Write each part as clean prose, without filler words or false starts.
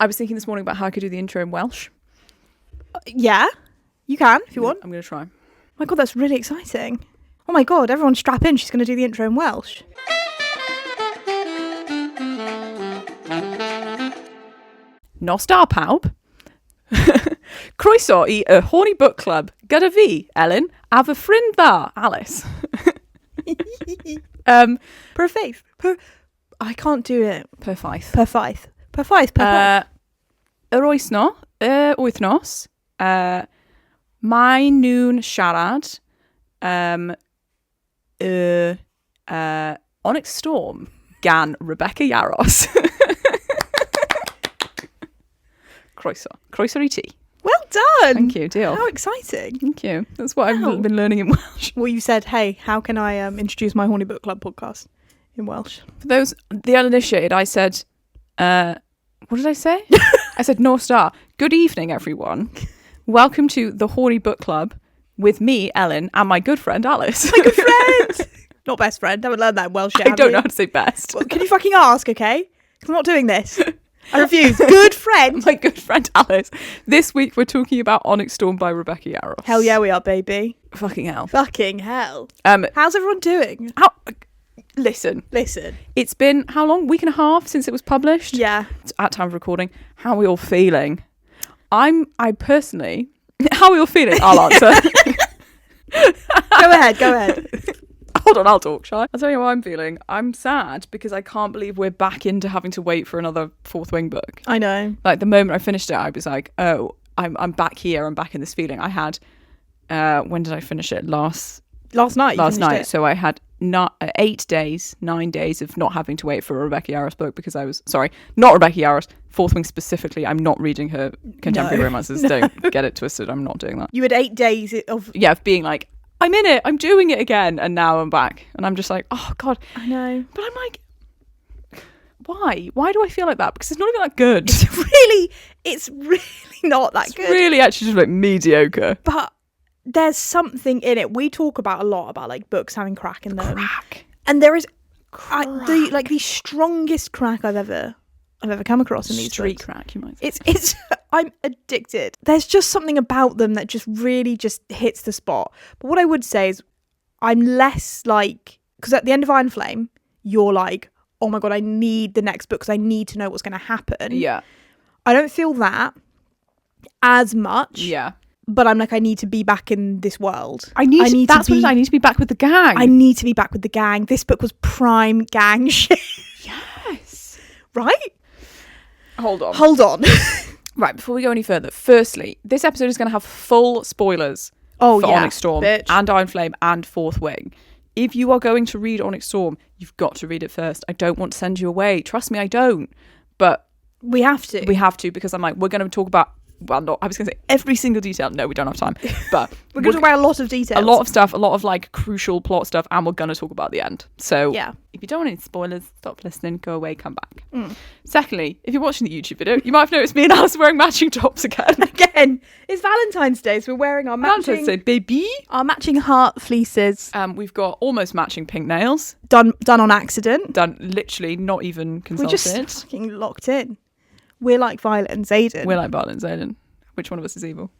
I was thinking this morning about how I could do the intro in Welsh. Yeah, you can if you want. I'm going to try. Oh my God, that's really exciting. Oh my God, everyone strap in. She's going to do the intro in Welsh. Nos da pawb. Croeso I y Horny Book Club. Gyda fi, Ellen, a fy ffrind dda, Alice. Per faith. I can't do it. Per ffaith. Per faith. Per faith. Per faith. Yr wythnos, mae nhw'n siarad ONYX STORM gan Rebecca Yarros. Croeso I ti. Well done. Thank you, deal. How exciting. Thank you. That's what I've been learning in Welsh. Well, you said, hey, how can I introduce my Horny Book Club podcast in Welsh? For those, the uninitiated, I said, what did I say? I said, North Star. Good evening, everyone. Welcome to the Horny Book Club with me, Ellen, and my good friend, Alice. My good friend. Not best friend. Haven't learned that in Welsh yet. I don't know how to say best. Well, can you fucking ask, okay? 'Cause I'm not doing this. I refuse. Good friend. My good friend, Alice. This week, we're talking about ONYX STORM by Rebecca Yarros. Hell yeah, we are, baby. Fucking hell. Fucking hell. How's everyone doing? Listen. It's been, how long? Week and a half since it was published? Yeah. At time of recording. How are we all feeling? I personally, how are we all feeling? I'll answer. Go ahead. Hold on, I'll talk, shall I? I'll tell you how I'm feeling. I'm sad because I can't believe we're back into having to wait for another Fourth Wing book. I know. Like, the moment I finished it, I was like, oh, I'm back here. I'm back in this feeling. I had, when did I finish it? Last night. It. So I had 9 days of not having to wait for a Rebecca Yarros book because I was, sorry, not Rebecca Yarros, Fourth Wing specifically. I'm not reading her contemporary romances. No. Don't get it twisted. I'm not doing that. You had 8 days of... Yeah, of being like, I'm in it. I'm doing it again. And now I'm back. And I'm just like, oh, God. I know. But I'm like, why? Why do I feel like that? Because it's not even that good. It's really not that good. It's really actually just like mediocre. But there's something in it. We talk about a lot about like books having crack in them. Crack. And there is the strongest crack I've ever come across in these street books. Crack, you might say. It's I'm addicted. There's just something about them that just really just hits the spot. But what I would say is I'm less like, because at the end of Iron Flame, you're like, oh my God, I need the next book because I need to know what's going to happen. Yeah. I don't feel that as much. Yeah. But I'm like, I need to be back in this world. I need to be back with the gang. I need to be back with the gang. This book was prime gang shit. Yes. Right? Hold on. Right, before we go any further, firstly, this episode is going to have full spoilers for ONYX STORM and Iron Flame and Fourth Wing. If you are going to read ONYX STORM, you've got to read it first. I don't want to send you away. Trust me, I don't. But we have to. Because I'm like, we're going to talk about, well, I was going to say every single detail. No, we don't have time. But we're going to talk about a lot of details. A lot of stuff, a lot of like crucial plot stuff, and we're going to talk about the end. So yeah. If you don't want any spoilers, stop listening, go away, come back. Secondly, if you're watching the YouTube video, you might have noticed me and Alice wearing matching tops again. It's Valentine's Day, so we're wearing our matching... Valentine's Day, baby. Our matching heart fleeces. We've got almost matching pink nails. Done on accident. Done literally, not even consulted. We're just fucking locked in. We're like Violet and Xaden. Which one of us is evil?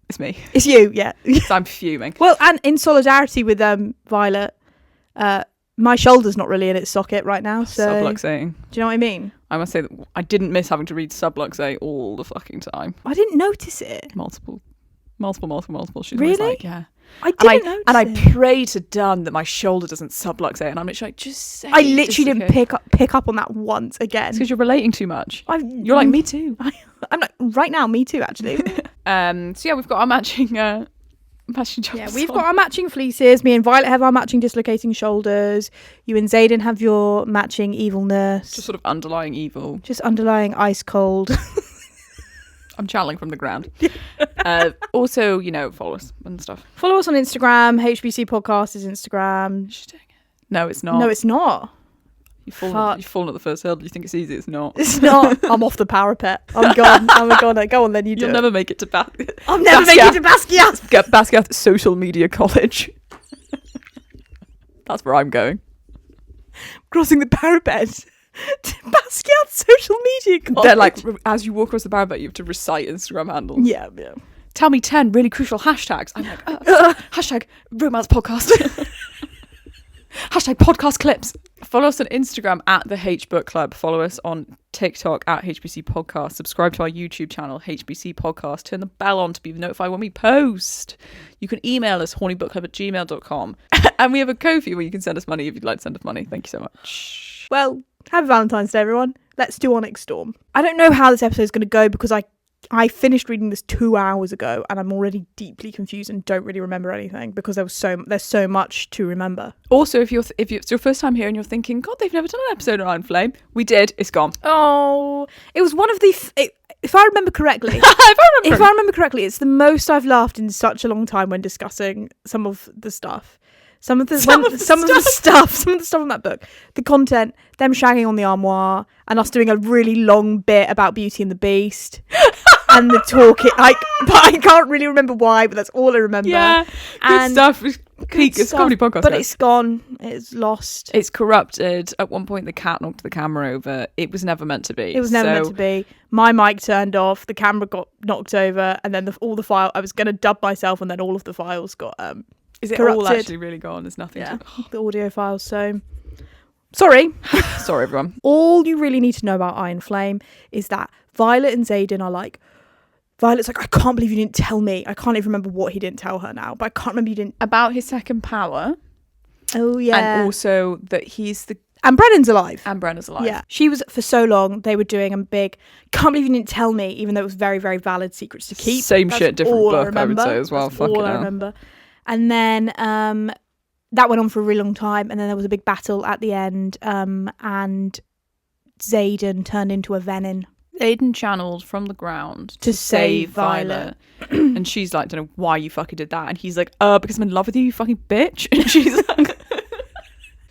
It's me. It's you, yeah. So I'm fuming. Well, and in solidarity with Violet, my shoulder's not really in its socket right now, so... Subluxating. Do you know what I mean? I must say that I didn't miss having to read Subluxate all the fucking time. I didn't notice it. Multiple. She's really? always like, yeah. I didn't notice and I it. pray to done that my shoulder doesn't subluxate, and I'm literally like, just say I literally didn't pick up on that once again. It's because you're relating too much. You're like, me too. I'm like, right now, me too, actually. So yeah, we've got our matching jumps. Yeah, we've got our matching fleeces. Me and Violet have our matching dislocating shoulders. You and Xaden have your matching evilness. Just sort of underlying evil. Just underlying ice cold. I'm channeling from the ground. Also, follow us and stuff. Follow us on Instagram. HBC Podcast is Instagram. She's doing it. No, it's not. No, it's not. You've fallen at the first hurdle. You think it's easy. It's not. It's not. I'm off the parapet. I'm gone. Go on then, you do You'll never make it to I'll never make it to Basquiat. Basquiat Social Media College. That's where I'm going. Crossing the parapet. Basquiat's social media college. They're like, as you walk across the barrel, you have to recite Instagram handles. Yeah. Tell me 10 really crucial hashtags. I'm like, hashtag romance podcast. Hashtag podcast clips. Follow us on Instagram at the H Book Club. Follow us on TikTok at HBC Podcast. Subscribe to our YouTube channel, HBC Podcast. Turn the bell on to be notified when we post. You can email us, hornybookclub@gmail.com. And we have a Ko-fi where you can send us money if you'd like to send us money. Thank you so much. Well, happy Valentine's Day, everyone. Let's do ONYX STORM. I don't know how this episode is going to go because I finished reading this 2 hours ago and I'm already deeply confused and don't really remember anything because there's so much to remember. Also, if it's your first time here and you're thinking, God, they've never done an episode on Iron Flame, we did. It's gone. Oh, it was one of the. If I remember correctly, it's the most I've laughed in such a long time when discussing some of the stuff. Some of the stuff on that book, the content, them shagging on the armoire, and us doing a really long bit about Beauty and the Beast, and the talking. But I can't really remember why, but that's all I remember. Yeah, good stuff. It's a comedy podcast, but it's gone. It's lost. It's corrupted. At one point, the cat knocked the camera over. It was never meant to be. It was never meant to be. My mic turned off. The camera got knocked over, and then all the file. I was going to dub myself, and then all of the files got. Is it corrupted. all actually really gone? There's nothing. Yeah, the audio files. So, sorry. Sorry, everyone. All you really need to know about Iron Flame is that Violet and Xaden are like, Violet's like, I can't believe you didn't tell me. I can't even remember what he didn't tell her now, but I can't remember you didn't. About his second power. Oh, yeah. And also that he's the... And Brennan's alive. Yeah. She was, for so long, they were doing a big, can't believe you didn't tell me, even though it was very, very valid secrets to keep. Same shit, different book, I would say as well. That's all I remember. And then that went on for a really long time. And then there was a big battle at the end. And Xaden turned into a venin. Xaden channeled from the ground to save Violet. And she's like, don't know why you fucking did that. And he's like, because I'm in love with you, you fucking bitch. And she's like...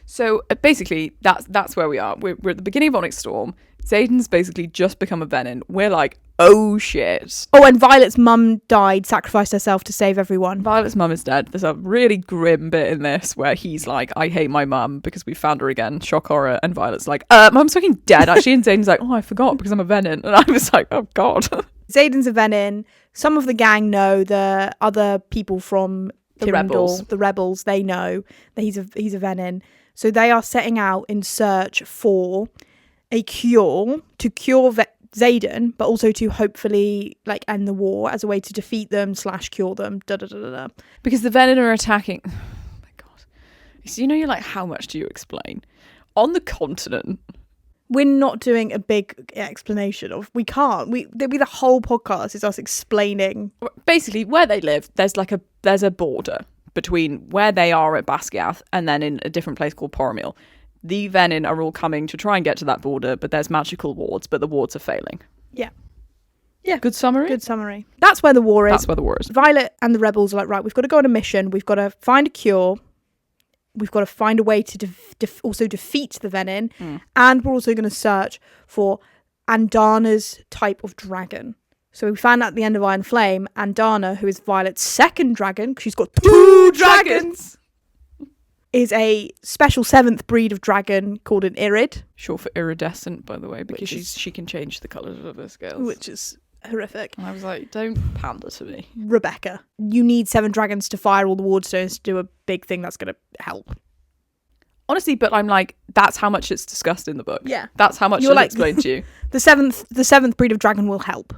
So basically, that's where we are. We're at the beginning of ONYX STORM. Xaden's basically just become a venin. We're like, oh shit. Oh, and Violet's mum died, sacrificed herself to save everyone. Violet's mum is dead. There's a really grim bit in this where he's like, I hate my mum because we found her again. Shock horror. And Violet's like, mum's fucking dead actually. And Xaden's like, oh, I forgot because I'm a venin. And I was like, oh god. Xaden's a venin. Some of the gang know. The other people from the rebels, they know that he's a venin. So they are setting out in search for a cure to cure Xaden, but also to hopefully end the war as a way to defeat them / cure them. Because the venin are attacking. Oh my god! So you're like, how much do you explain on the continent? We're not doing a big explanation of. We can't. There'll be the whole podcast is us explaining. Basically, where they live, there's a border between where they are at Basquiat and then in a different place called Poromil. The venin are all coming to try and get to that border, but there's magical wards, but the wards are failing. Yeah. Good summary? Good summary. That's where the war is. Violet and the rebels are like, right, we've got to go on a mission. We've got to find a cure. We've got to find a way to also defeat the venin. And we're also going to search for Andana's type of dragon. So we found out at the end of Iron Flame, Andana, who is Violet's second dragon, because she's got 2 dragons, is a special 7th breed of dragon called an irid. Short for iridescent, by the way, because she can change the colours of her scales. Which is horrific. And I was like, don't pander to me. Rebecca, you need 7 dragons to fire all the ward stones to do a big thing that's going to help. Honestly, but I'm like, that's how much it's discussed in the book. Yeah. That's how much it's explained to you. The seventh breed of dragon will help.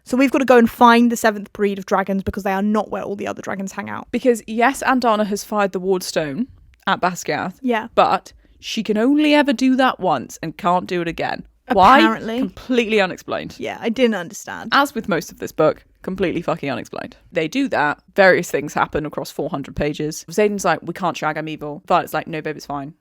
So we've got to go and find the 7th breed of dragons because they are not where all the other dragons hang out. Because yes, Andana has fired the ward stone at Basquiat. Yeah. But she can only ever do that once and can't do it again. Apparently. Why? Completely unexplained. Yeah, I didn't understand. As with most of this book, completely fucking unexplained. They do that. Various things happen across 400 pages. Xaden's like, we can't shag, I'm evil. Violet's like, no, babe, it's fine.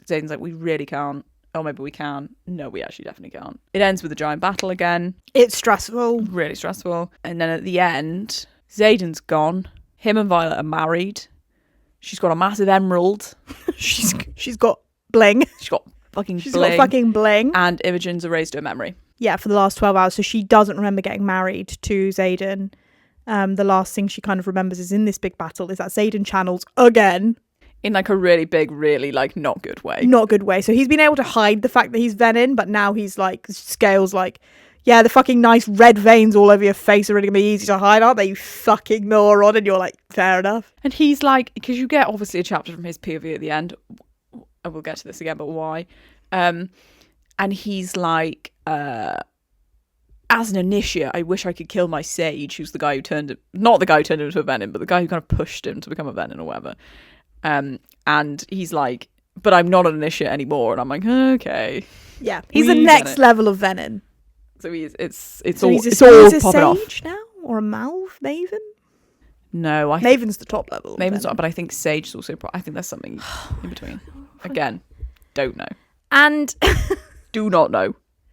Xaden's like, we really can't. Oh, maybe we can. No, we actually definitely can't. It ends with a giant battle again. It's stressful. Really stressful. And then at the end, Xaden's gone. Him and Violet are married. She's got a massive emerald. She's got bling. She's got fucking bling. And Imogen's erased her memory. Yeah, for the last 12 hours. So she doesn't remember getting married to Xaden. The last thing she kind of remembers is in this big battle is that Xaden channels again. In like a really big, really like not good way. Not good way. So he's been able to hide the fact that he's venin, but now he's like, Scale's like, yeah, the fucking nice red veins all over your face are really gonna be easy to hide, aren't they, you fucking moron? And you're like, fair enough. And he's like, because you get obviously a chapter from his POV at the end. I will get to this again, but why? And he's like, as an initiate, I wish I could kill my sage, who's the guy who not the guy who turned him into a venin, but the guy who kind of pushed him to become a venin or whatever. And he's like, but I'm not an initiate anymore. And I'm like, okay. Yeah, he's the next level of venin. So it's all popping off. Sage now, or a Malv Maven? No, Maven's the top level. Maven's not, but I think Sage is also. I think there's something in between. Again, don't know, and do not know.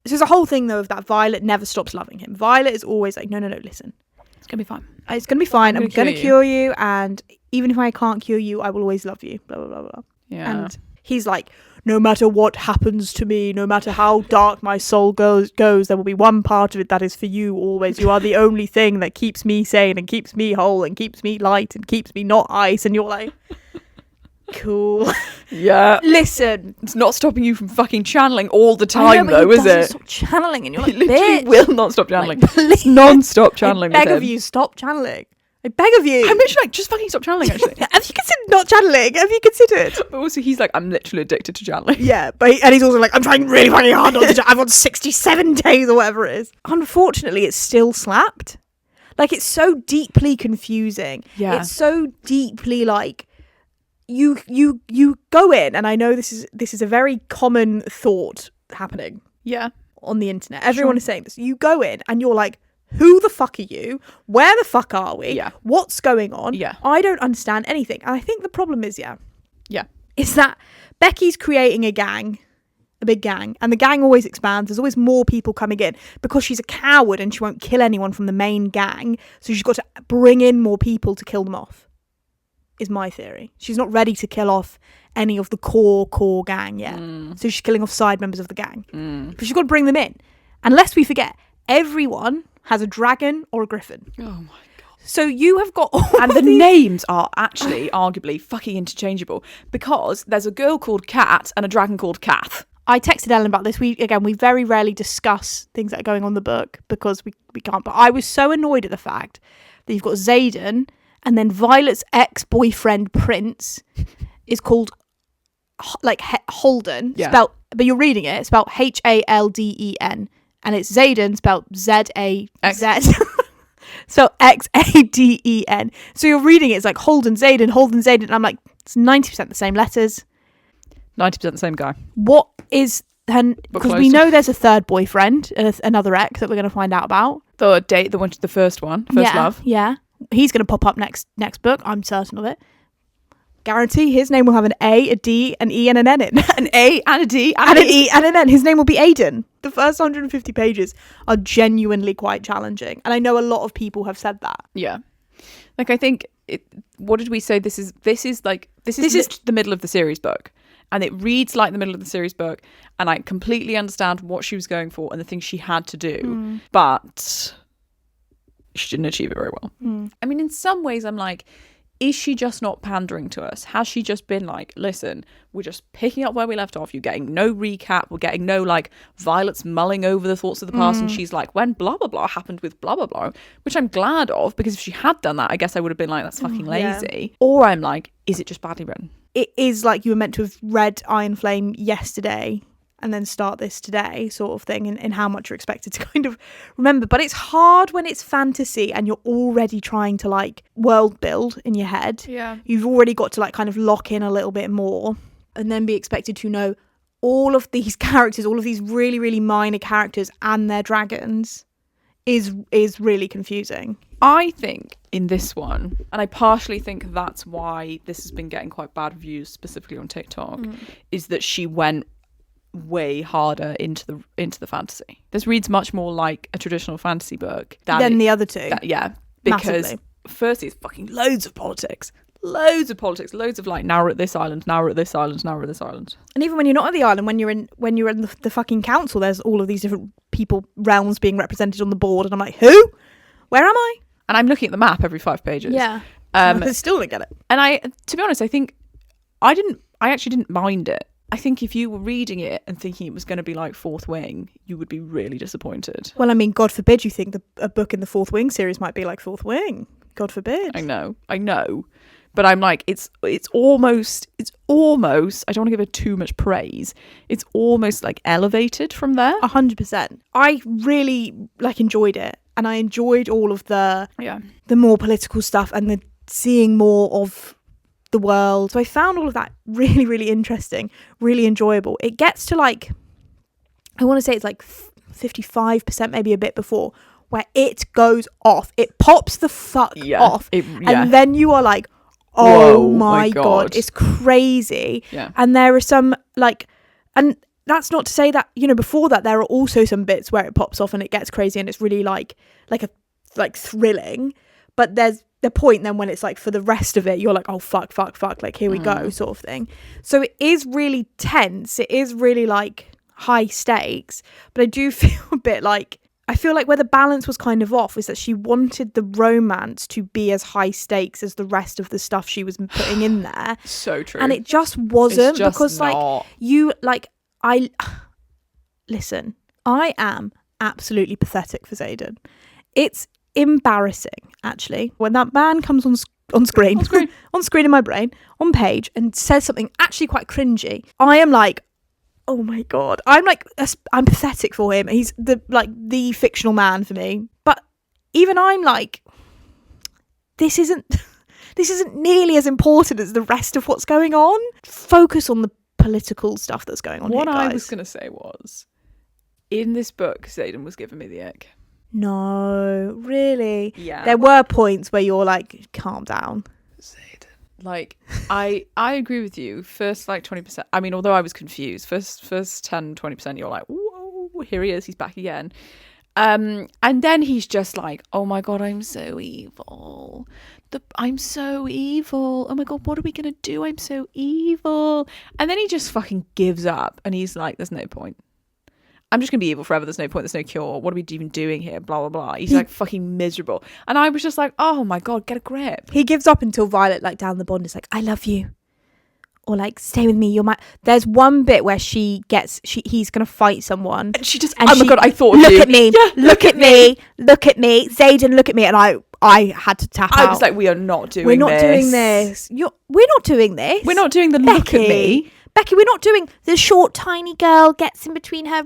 So there's a whole thing though of that Violet never stops loving him. Violet is always like, no, listen, it's gonna be fine. It's gonna be fine. I'm gonna cure you, and even if I can't cure you, I will always love you. Blah blah blah blah. Yeah, and he's like, no matter what happens to me, no matter how dark my soul goes, there will be one part of it that is for you always. You are the only thing that keeps me sane and keeps me whole and keeps me light and keeps me not ice. And you're like, cool. Yeah. Listen. It's not stopping you from fucking channeling all the time, though, is it? Stop channeling, and you're like, he literally will not stop channeling. Like, please. Non-stop channeling. I beg of you, stop channeling. I beg of you. I'm literally like, just fucking stop channeling, actually. Have you considered not channeling? Have you considered? But also, he's like, I'm literally addicted to channeling. Yeah, and he's also like, I'm trying really fucking hard not to I've got 67 days or whatever it is. Unfortunately, it's still slapped. Like, it's so deeply confusing. Yeah. It's so deeply, like, you go in, and I know this is a very common thought happening. Yeah. On the internet. Everyone is saying this. You go in, and you're like, who the fuck are you? Where the fuck are we? Yeah. What's going on? Yeah. I don't understand anything. And I think the problem is, Yeah. is that Becky's creating a big gang, and the gang always expands. There's always more people coming in because she's a coward and she won't kill anyone from the main gang. So she's got to bring in more people to kill them off, is my theory. She's not ready to kill off any of the core gang yet. So she's killing off side members of the gang. But she's got to bring them in. And lest we forget, everyone has a dragon or a griffin. Oh my god. So you have got and the names are actually arguably fucking interchangeable, because there's a girl called Kat and a dragon called Kath. I texted Ellen about this. We very rarely discuss things that are going on in the book because we can't. But I was so annoyed at the fact that you've got Xaden, and then Violet's ex-boyfriend Prince is called like Holden. Yeah. Spelled, but you're reading it. It's spelled Halden. And it's Xaden, spelled Z-A-Z. So X-A-D-E-N. So you're reading it, it's like Holden, Xaden. And I'm like, it's 90% the same letters. 90% the same guy. What is... Because we know there's a third boyfriend, another ex that we're going to find out about. The first love. Yeah. He's going to pop up next book. I'm certain of it. Guarantee his name will have an A, a D, an E, and an N in. An A and a D and an E and an N. His name will be Aiden. The first 150 pages are genuinely quite challenging. And I know a lot of people have said that. Yeah. Like, I think, what did we say? This is the middle of the series book. And it reads like the middle of the series book. And I completely understand what she was going for and the things she had to do. But she didn't achieve it very well. I mean, in some ways, I'm like... Is she just not pandering to us? Has she just been like, listen, we're just picking up where we left off. You're getting no recap. We're getting no, like, Violet's mulling over the thoughts of the past. And she's like, when blah, blah, blah happened with blah, blah, blah. Which I'm glad of, because if she had done that, I guess I would have been like, that's fucking lazy. Yeah. Or I'm like, is it just badly written? It is like you were meant to have read Iron Flame yesterday and then start this today, sort of thing, in how much you're expected to kind of remember. But it's hard when it's fantasy and you're already trying to, like, world build in your head. Yeah. You've already got to, like, kind of lock in a little bit more and then be expected to know all of these characters, all of these really, really minor characters and their dragons is really confusing. I think in this one, and I partially think that's why this has been getting quite bad reviews, specifically on TikTok, is that she went way harder into the fantasy. This reads much more like a traditional fantasy book than the other two. Because massively. Firstly, it's fucking loads of politics, loads of like, now we're at this island, now we're at this island, now we're at this island. And even when you're not at the island, when you're in the fucking council, there's all of these different realms being represented on the board, and I'm like, who? Where am I? And I'm looking at the map every 5 pages. Yeah. I still don't get it. And to be honest, I think I actually didn't mind it. I think if you were reading it and thinking it was going to be like Fourth Wing, you would be really disappointed. Well, I mean, God forbid you think a book in the Fourth Wing series might be like Fourth Wing. God forbid. I know. But I'm like, it's almost, I don't want to give it too much praise. It's almost like elevated from there. 100%. I really enjoyed it. And I enjoyed all of the more political stuff and the seeing more of the world. So I found all of that really, really interesting, really enjoyable. It gets to I want to say it's 55%, maybe a bit before, where it goes off. It pops the fuck off. And then you are like, oh my God, it's crazy. Yeah. And there are some and that's not to say that, before that there are also some bits where it pops off and it gets crazy and it's really thrilling. But there's the point then when it's for the rest of it, you're like, oh, fuck, here we go, sort of thing. So it is really tense. It is really high stakes. But I do feel a bit I feel like where the balance was kind of off was that she wanted the romance to be as high stakes as the rest of the stuff she was putting in there. So true. And it just wasn't. It's just because not. Listen, I am absolutely pathetic for Xaden. It's embarrassing, actually, when that man comes on screen on screen in my brain, on page, and says something actually quite cringy. I am like, oh my God. I'm pathetic for him. He's the fictional man for me. But even I'm like, this isn't nearly as important as the rest of what's going on. Focus on the political stuff that's going on here, guys. What I was going to say was, in this book, Xaden was giving me the ick. No, really? Yeah. There were points where you're like, calm down. Like, I agree with you. First, 20%. I mean, although I was confused, first 10, 20%, you're like, whoa, here he is, he's back again. And then he's just like, oh my God, I'm so evil. I'm so evil. Oh my God, what are we going to do? I'm so evil. And then he just fucking gives up. And he's like, there's no point. I'm just going to be evil forever. There's no point. There's no cure. What are we even doing here? Blah, blah, blah. He's fucking miserable. And I was just like, oh my God, get a grip. He gives up until Violet, down the bond is like, I love you. Or stay with me. You're my... There's one bit where he's going to fight someone. And she just, oh my God, I thought of you. Look at me. Yeah, look at me. Look at me. Xaden, look at me. And I had to tap out. I was like, we are not doing this. We're not doing this. We're not doing this. We're not doing the look at me. Becky, we're not doing the short, tiny girl gets in between her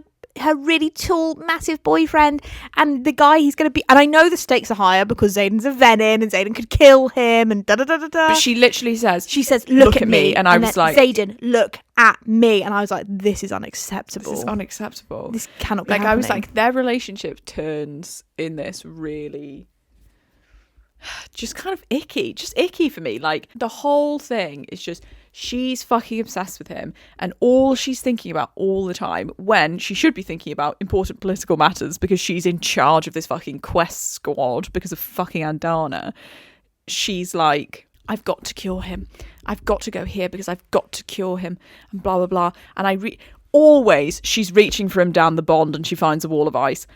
really tall, massive boyfriend and the guy he's going to be. And I know the stakes are higher because Xaden's a venin and Xaden could kill him and da-da-da-da-da. But she literally says, look at me. And I was like, Xaden, look at me. And I was like, this is unacceptable. This is unacceptable. This cannot be happening. I was like, their relationship turns in this really just kind of icky. Just icky for me. The whole thing is just... She's fucking obsessed with him and all she's thinking about all the time, when she should be thinking about important political matters because she's in charge of this fucking quest squad because of fucking Andana. She's like, I've got to cure him. I've got to go here because I've got to cure him and blah, blah, blah. And always she's reaching for him down the bond and she finds a wall of ice.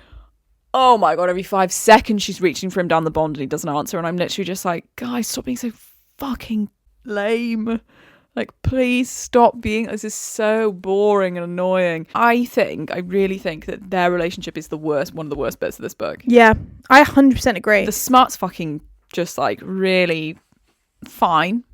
Oh my God, every 5 seconds she's reaching for him down the bond and he doesn't answer. And I'm literally just like, guys, stop being so fucking lame. Please stop being... This is so boring and annoying. I really think that their relationship is one of the worst bits of this book. Yeah, I 100% agree. The smart's fucking just really fine,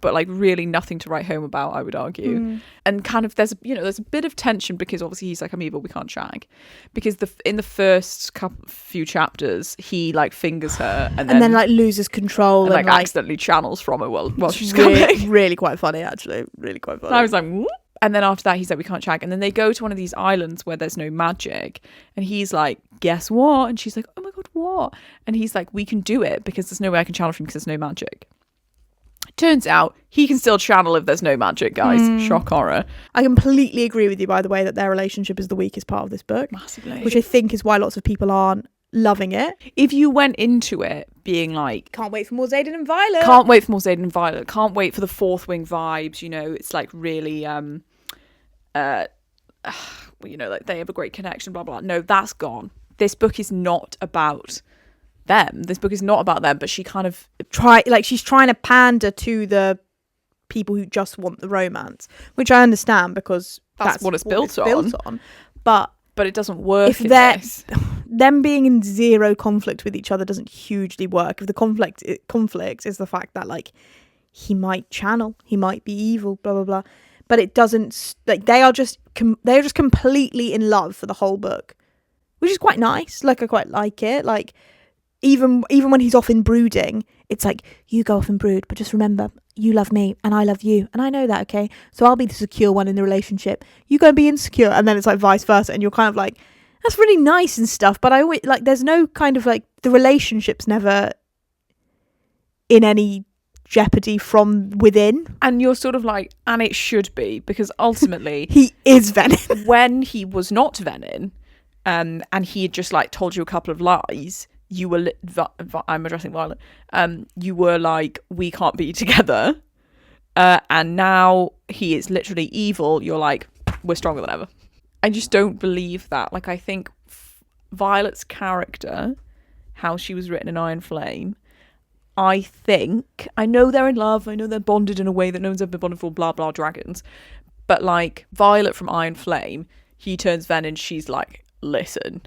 but really nothing to write home about, I would argue. And kind of there's a bit of tension because obviously he's like, I'm evil, we can't shag, because in the first few chapters he fingers her and then loses control and accidentally channels from her while she's coming. Really quite funny, actually. Really quite funny. And I was like, whoop. And then after that he's like, we can't shag, and then they go to one of these islands where there's no magic and he's like, guess what? And she's like, oh my God, what? And he's like, we can do it because there's no way I can channel from because there's no magic. Turns out he can still channel if there's no magic, guys. Shock horror. I completely agree with you, by the way, that their relationship is the weakest part of this book. Massively. Which I think is why lots of people aren't loving it. If you went into it being like, can't wait for more Xaden and Violet. Can't wait for more Xaden and Violet. Can't wait for the Fourth Wing vibes. It's really, they have a great connection, blah, blah. No, that's gone. This book is not about them. This book is not about them, but she kind of she's trying to pander to the people who just want the romance, which I understand because that's what it's built on. But it doesn't work. If them being in zero conflict with each other doesn't hugely work. If the conflict is the fact that like he might channel, he might be evil, blah blah blah, but it doesn't, like, they are just completely in love for the whole book, which is quite nice. Like, I quite like it. Like, even when he's off in brooding, it's like, you go off and brood, but just remember, you love me and I love you, and I know that, okay? So I'll be the secure one in the relationship, you go and be insecure. And then it's like vice versa, and you're kind of like, that's really nice and stuff, but I always, like, there's no kind of like, the relationship's never in any jeopardy from within. And you're sort of like, and it should be, because ultimately he is venin. When he was not venin, and he had just like told you a couple of lies, you were I'm addressing Violet, you were like, we can't be together, and now he is literally evil. You're like, we're stronger than ever. I just don't believe that. Like, I think Violet's character, how she was written in Iron Flame, I know they're in love, I know they're bonded in a way that no one's ever been bonded for, blah blah dragons, but like Violet from Iron Flame, he turns venin, she's like, listen,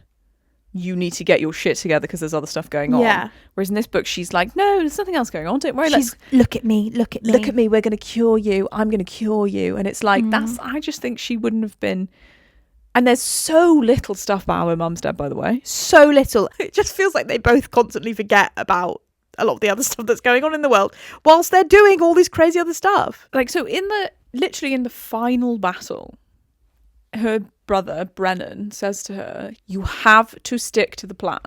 you need to get your shit together because there's other stuff going on. Yeah. Whereas in this book, she's like, no, there's nothing else going on, don't worry. Look at me, look at me, we're going to cure you, I'm going to cure you. And it's like, I just think she wouldn't have been. And there's so little stuff about how her mum's dead, by the way. So little. It just feels like they both constantly forget about a lot of the other stuff that's going on in the world whilst they're doing all this crazy other stuff. Like, so literally in the final battle, her brother Brennan says to her, you have to stick to the plan.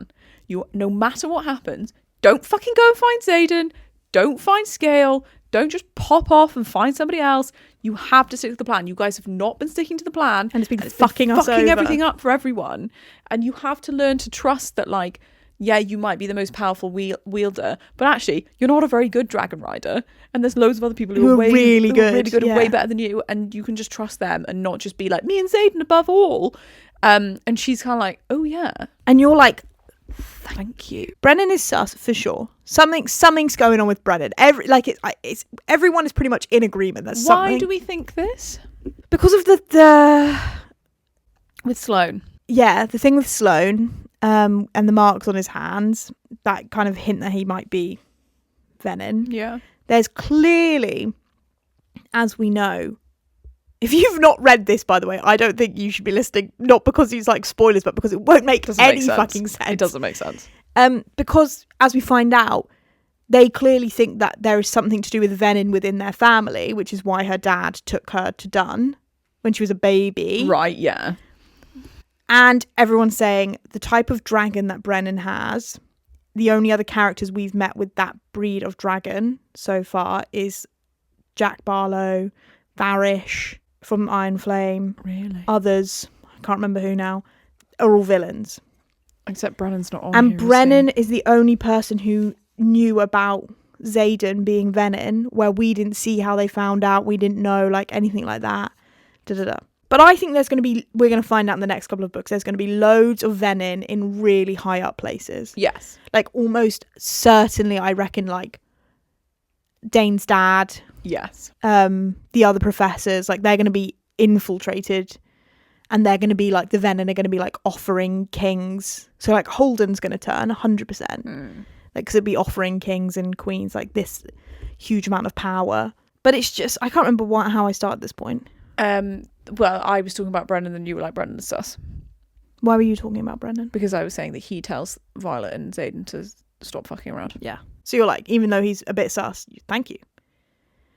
No matter what happens, don't fucking go and find Xaden, don't find Scale, don't just pop off and find somebody else. You have to stick to the plan. You guys have not been sticking to the plan, and it's been fucking everything up for everyone. And you have to learn to trust that, like, yeah, you might be the most powerful wielder, but actually you're not a very good dragon rider, and there's loads of other people who are really good and way better than you, and you can just trust them and not just be like, me and Xaden above all. And she's kind of like, oh yeah, and you're like, thank you. Brennan is sus for sure. Something's going on with Brennan. Everyone is pretty much in agreement. That's why do we think this? Because of the with Sloane. Yeah, the thing with Sloane. And the marks on his hands, that kind of hint that he might be venin. Yeah. There's clearly, as we know, if you've not read this, by the way, I don't think you should be listening, not because these like spoilers, but because it won't make any fucking sense. It doesn't make sense. Because as we find out, they clearly think that there is something to do with venin within their family, which is why her dad took her to Dun when she was a baby. Right, yeah. And everyone's saying the type of dragon that Brennan has, the only other characters we've met with that breed of dragon so far is Jack Barlow, Varish from Iron Flame. Really? Others, I can't remember who now, are all villains. Except Brennan's not on. And Brennan is the only person who knew about Xaden being venin, where we didn't see how they found out, we didn't know like anything like that. But I think we're going to find out in the next couple of books, there's going to be loads of venin in really high up places. Yes. Like almost certainly, I reckon, like Dane's dad. Yes. The other professors, like they're going to be infiltrated, and they're going to be like, the venin are going to be like offering kings. So like Holden's going to turn 100%. Like, because it'd be offering kings and queens like this huge amount of power. But it's just, I can't remember how I started this point. Well, I was talking about Brennan and you were like, Brennan is sus. Why were you talking about Brennan? Because I was saying that he tells Violet and Xaden to stop fucking around. Yeah. So you're like, even though he's a bit sus, thank you.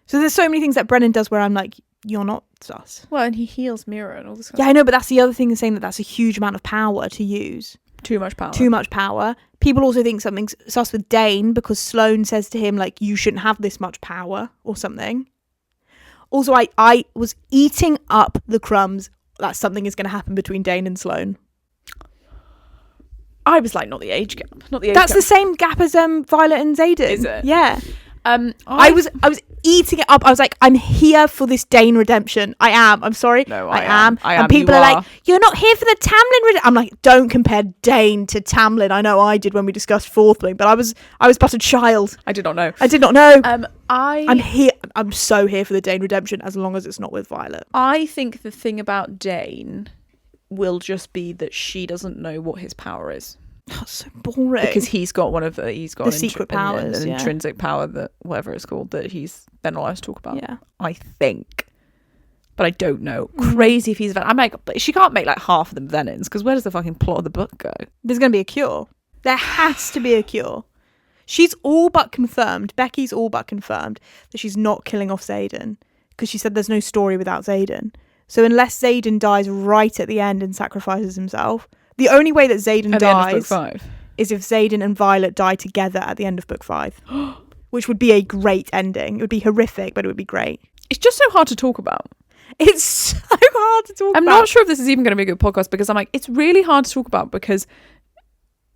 So there's so many things that Brennan does where I'm like, you're not sus. Well, and he heals Mira and all this kind of stuff. I know, but that's the other thing, is saying that that's a huge amount of power to use. Too much power. People also think something's sus with Dane because Sloane says to him, like, you shouldn't have this much power or something. Also, I was eating up the crumbs that something is going to happen between Dane and Sloane. I was like, not the age gap. That's the same gap as Violet and Xaden. Is it? Yeah. I was eating it up. I was like, I'm here for this Dane redemption. I am. I'm sorry. No, I am. And people are like, you're not here for the Tamlin redemption. I'm like, don't compare Dane to Tamlin. I know I did when we discussed Fourth Wing, but I was but a child. I did not know. I'm here. I'm so here for the Dane redemption as long as it's not with Violet. I think the thing about Dane will just be that she doesn't know what his power is. That's so boring. Because he's got the secret powers, an intrinsic power, that whatever it's called, that they're not allowed to talk about. Yeah, I think, but I don't know. Crazy if he's venin. I'm like, but she can't make like half of them venins, because where does the fucking plot of the book go? There's going to be a cure. There has to be a cure. She's all but confirmed. Becky's all but confirmed that she's not killing off Xaden, because she said there's no story without Xaden. So unless Xaden dies right at the end and sacrifices himself. The only way that Xaden dies is if Xaden and Violet die together at the end of book 5, which would be a great ending. It would be horrific, but it would be great. It's just so hard to talk about. It's so hard to talk about. I'm not sure if this is even going to be a good podcast, because I'm like, it's really hard to talk about because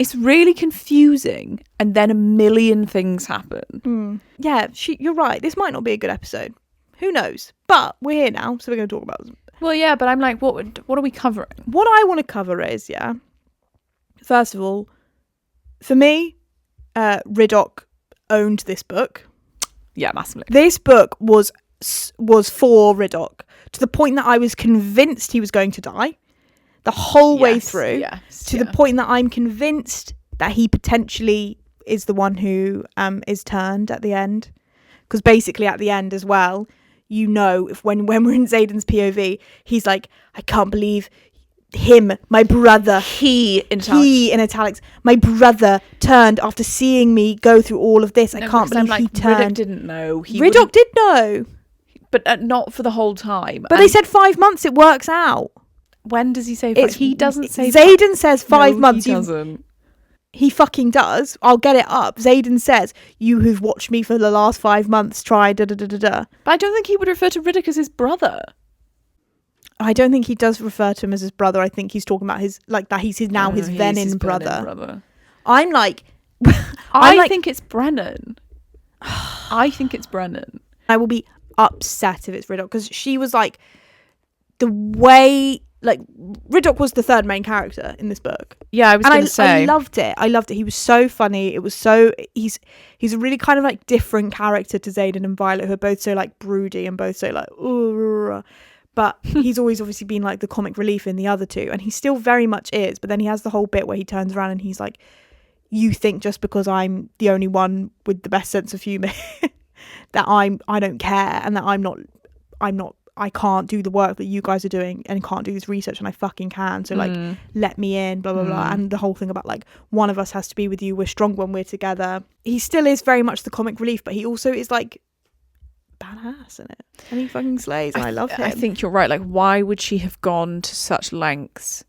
it's really confusing and then a million things happen. Yeah, you're right. This might not be a good episode. Who knows? But we're here now, so we're going to talk about it. Well, yeah, but I'm like, what are we covering? What I want to cover is, first of all, for me, Riddoch owned this book. Yeah, massively. This book was for Riddoch, to the point that I was convinced he was going to die the whole way through. To the point that I'm convinced that he potentially is the one who is turned at the end. Because basically at the end as well, you know, if when we're in Xaden's POV, he's like, I can't believe him, my brother. He in italics. My brother turned after seeing me go through all of this. I can't believe he turned. Riddoch didn't know. Riddoch did know. But not for the whole time. But they said 5 months, it works out. When does he say 5? He doesn't say Xaden says 5 months. He doesn't. He fucking does. I'll get it up. Xaden says, you who've watched me for the last 5 months, try da-da-da-da-da. But I don't think he would refer to Riddoch as his brother. I don't think he does refer to him as his brother. I think he's talking about his venin brother. I'm like... I think it's Brennan. I think it's Brennan. I will be upset if it's Riddoch, because she was like... The way... Like, Riddoch was the third main character in this book. Yeah, I was going to say. I loved it. He was so funny. It was so... He's a really kind of, like, different character to Xaden and Violet, who are both so, like, broody and both so, like... But he's always obviously been, like, the comic relief in the other two. And he still very much is. But then he has the whole bit where he turns around and he's like, you think just because I'm the only one with the best sense of humour that I don't care, and that I can't do the work that you guys are doing and can't do this research, and I fucking can. So like, let me in, blah, blah, blah. And the whole thing about like, one of us has to be with you. We're strong when we're together. He still is very much the comic relief, but he also is like badass in it. And he fucking slays, and I love him. I think you're right. Like, why would she have gone to such lengths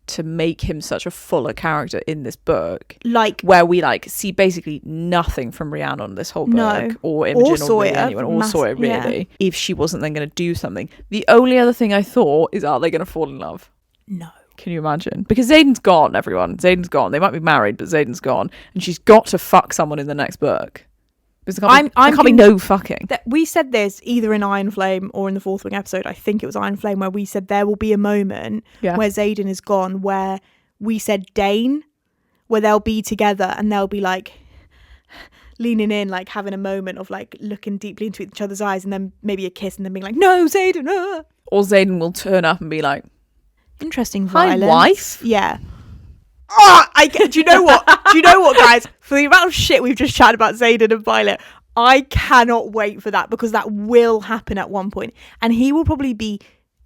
to make him such a fuller character in this book, like where we like see basically nothing from Rhiannon this whole book, or Imogen, or Sawyer, really anyone, or Sawyer really, if she wasn't then going to do something. The only other thing I thought is, are they going to fall in love? No. Can you imagine? Because Xaden's gone, everyone. Xaden's gone. They might be married, but Xaden's gone, and she's got to fuck someone in the next book. There can't be no fucking. We said this either in Iron Flame or in the Fourth Wing episode. I think it was Iron Flame, where we said there will be a moment where Xaden is gone, where we said Dane, where they'll be together and they'll be like leaning in, like having a moment of like looking deeply into each other's eyes, and then maybe a kiss, and then being like, no, Xaden. Or Xaden will turn up and be like, interesting violence. Hi, wife. Yeah. Do you know what? Guys? For the amount of shit we've just chatted about Xaden and Violet, I cannot wait for that, because that will happen at one point, and he will probably be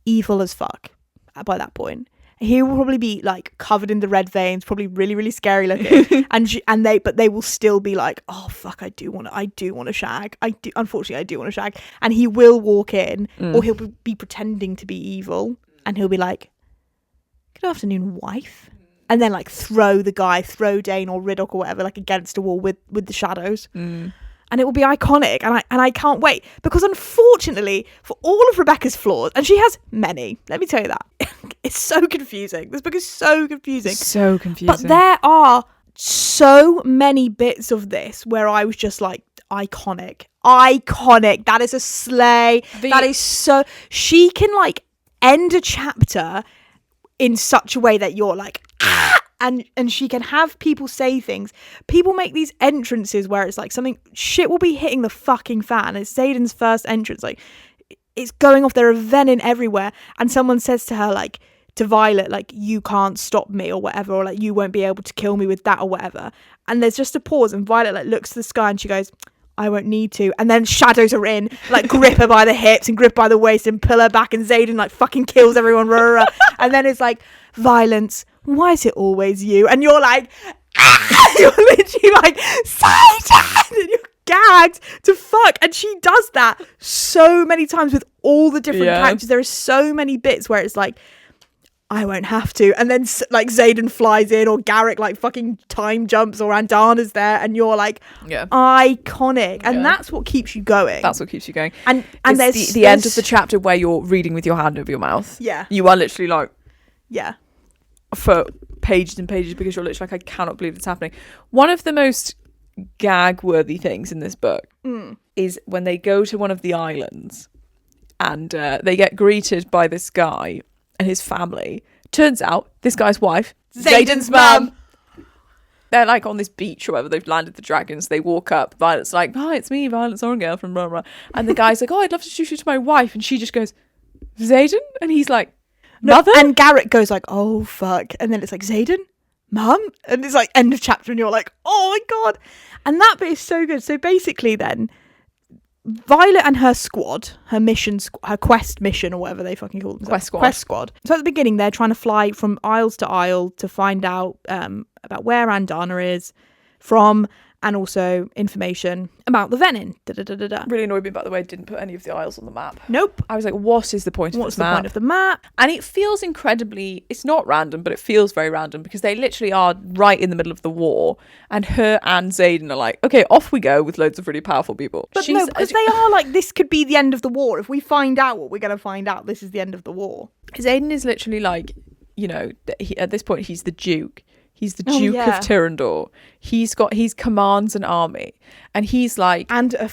evil as fuck by that point. He will probably be like covered in the red veins, probably really, really scary looking, but they will still be like, oh fuck, I do want to shag. Unfortunately, I do want to shag, and he will walk in, or he'll be pretending to be evil, and he'll be like, good afternoon, wife. And then like throw Dane or Riddoch or whatever, like against a wall with the shadows. And it will be iconic, and I can't wait, because unfortunately, for all of Rebecca's flaws, and she has many, let me tell you that, it's so confusing. This book is so confusing. So confusing. But there are so many bits of this where I was just like, iconic. That is a slay. That is so... She can, like, end a chapter in such a way that you're like, ah! And she can have people say things. People make these entrances where it's like something... Shit will be hitting the fucking fan. It's Xaden's first entrance. Like, it's going off. There are venin everywhere. And someone says to her, like, to Violet, like, you can't stop me or whatever, or like, you won't be able to kill me with that or whatever. And there's just a pause, and Violet, like, looks to the sky and she goes, I won't need to. And then shadows are in, like, grip her by the hips and grip by the waist and pull her back, and Xaden, like, fucking kills everyone. Rah, rah, rah. And then it's like, violence, why is it always you? And you're like, ah! You're literally like, Xaden! And you're gagged to fuck. And she does that so many times with all the different characters. There are so many bits where it's like, I won't have to. And then, like, Xaden flies in, or Garrick, like, fucking time jumps, or Andana's there, and you're like, iconic. And that's what keeps you going. That's what keeps you going. And there's the end of the chapter where you're reading with your hand over your mouth. Yeah. You are literally like... Yeah. For pages and pages, because you're literally like, I cannot believe it's happening. One of the most gag-worthy things in this book is when they go to one of the islands, and they get greeted by this guy and his family. Turns out this guy's wife, Xaden's mum. They're like on this beach or whatever, they've landed the dragons. They walk up, Violet's like, hi, it's me, Violet Sorrengale from blah blah. And the guy's like, oh, I'd love to introduce you to my wife. And she just goes, Xaden? And he's like, mother? No, and Garrick goes like, oh fuck. And then it's like, Xaden? Mum? And it's like end of chapter, and you're like, oh my god. And that bit is so good. So basically then, Violet and her squad, her quest mission, or whatever they fucking call themselves. Quest squad. So at the beginning, they're trying to fly from isles to isle to find out about where Andana is from, and also information about the venin. Really annoyed me, by the way, didn't put any of the isles on the map. Nope. I was like, what is the point of this map? What's the point of the map? And it feels incredibly, it's not random, but it feels very random, because they literally are right in the middle of the war, and her and Xaden are like, okay, off we go with loads of really powerful people. But no, because they are like, this could be the end of the war. If we find out what we're going to find out, this is the end of the war. Xaden is literally like, you know, at this point, he's the Duke. He's the Duke of Tyrrendor. He commands an army, and he's like, and a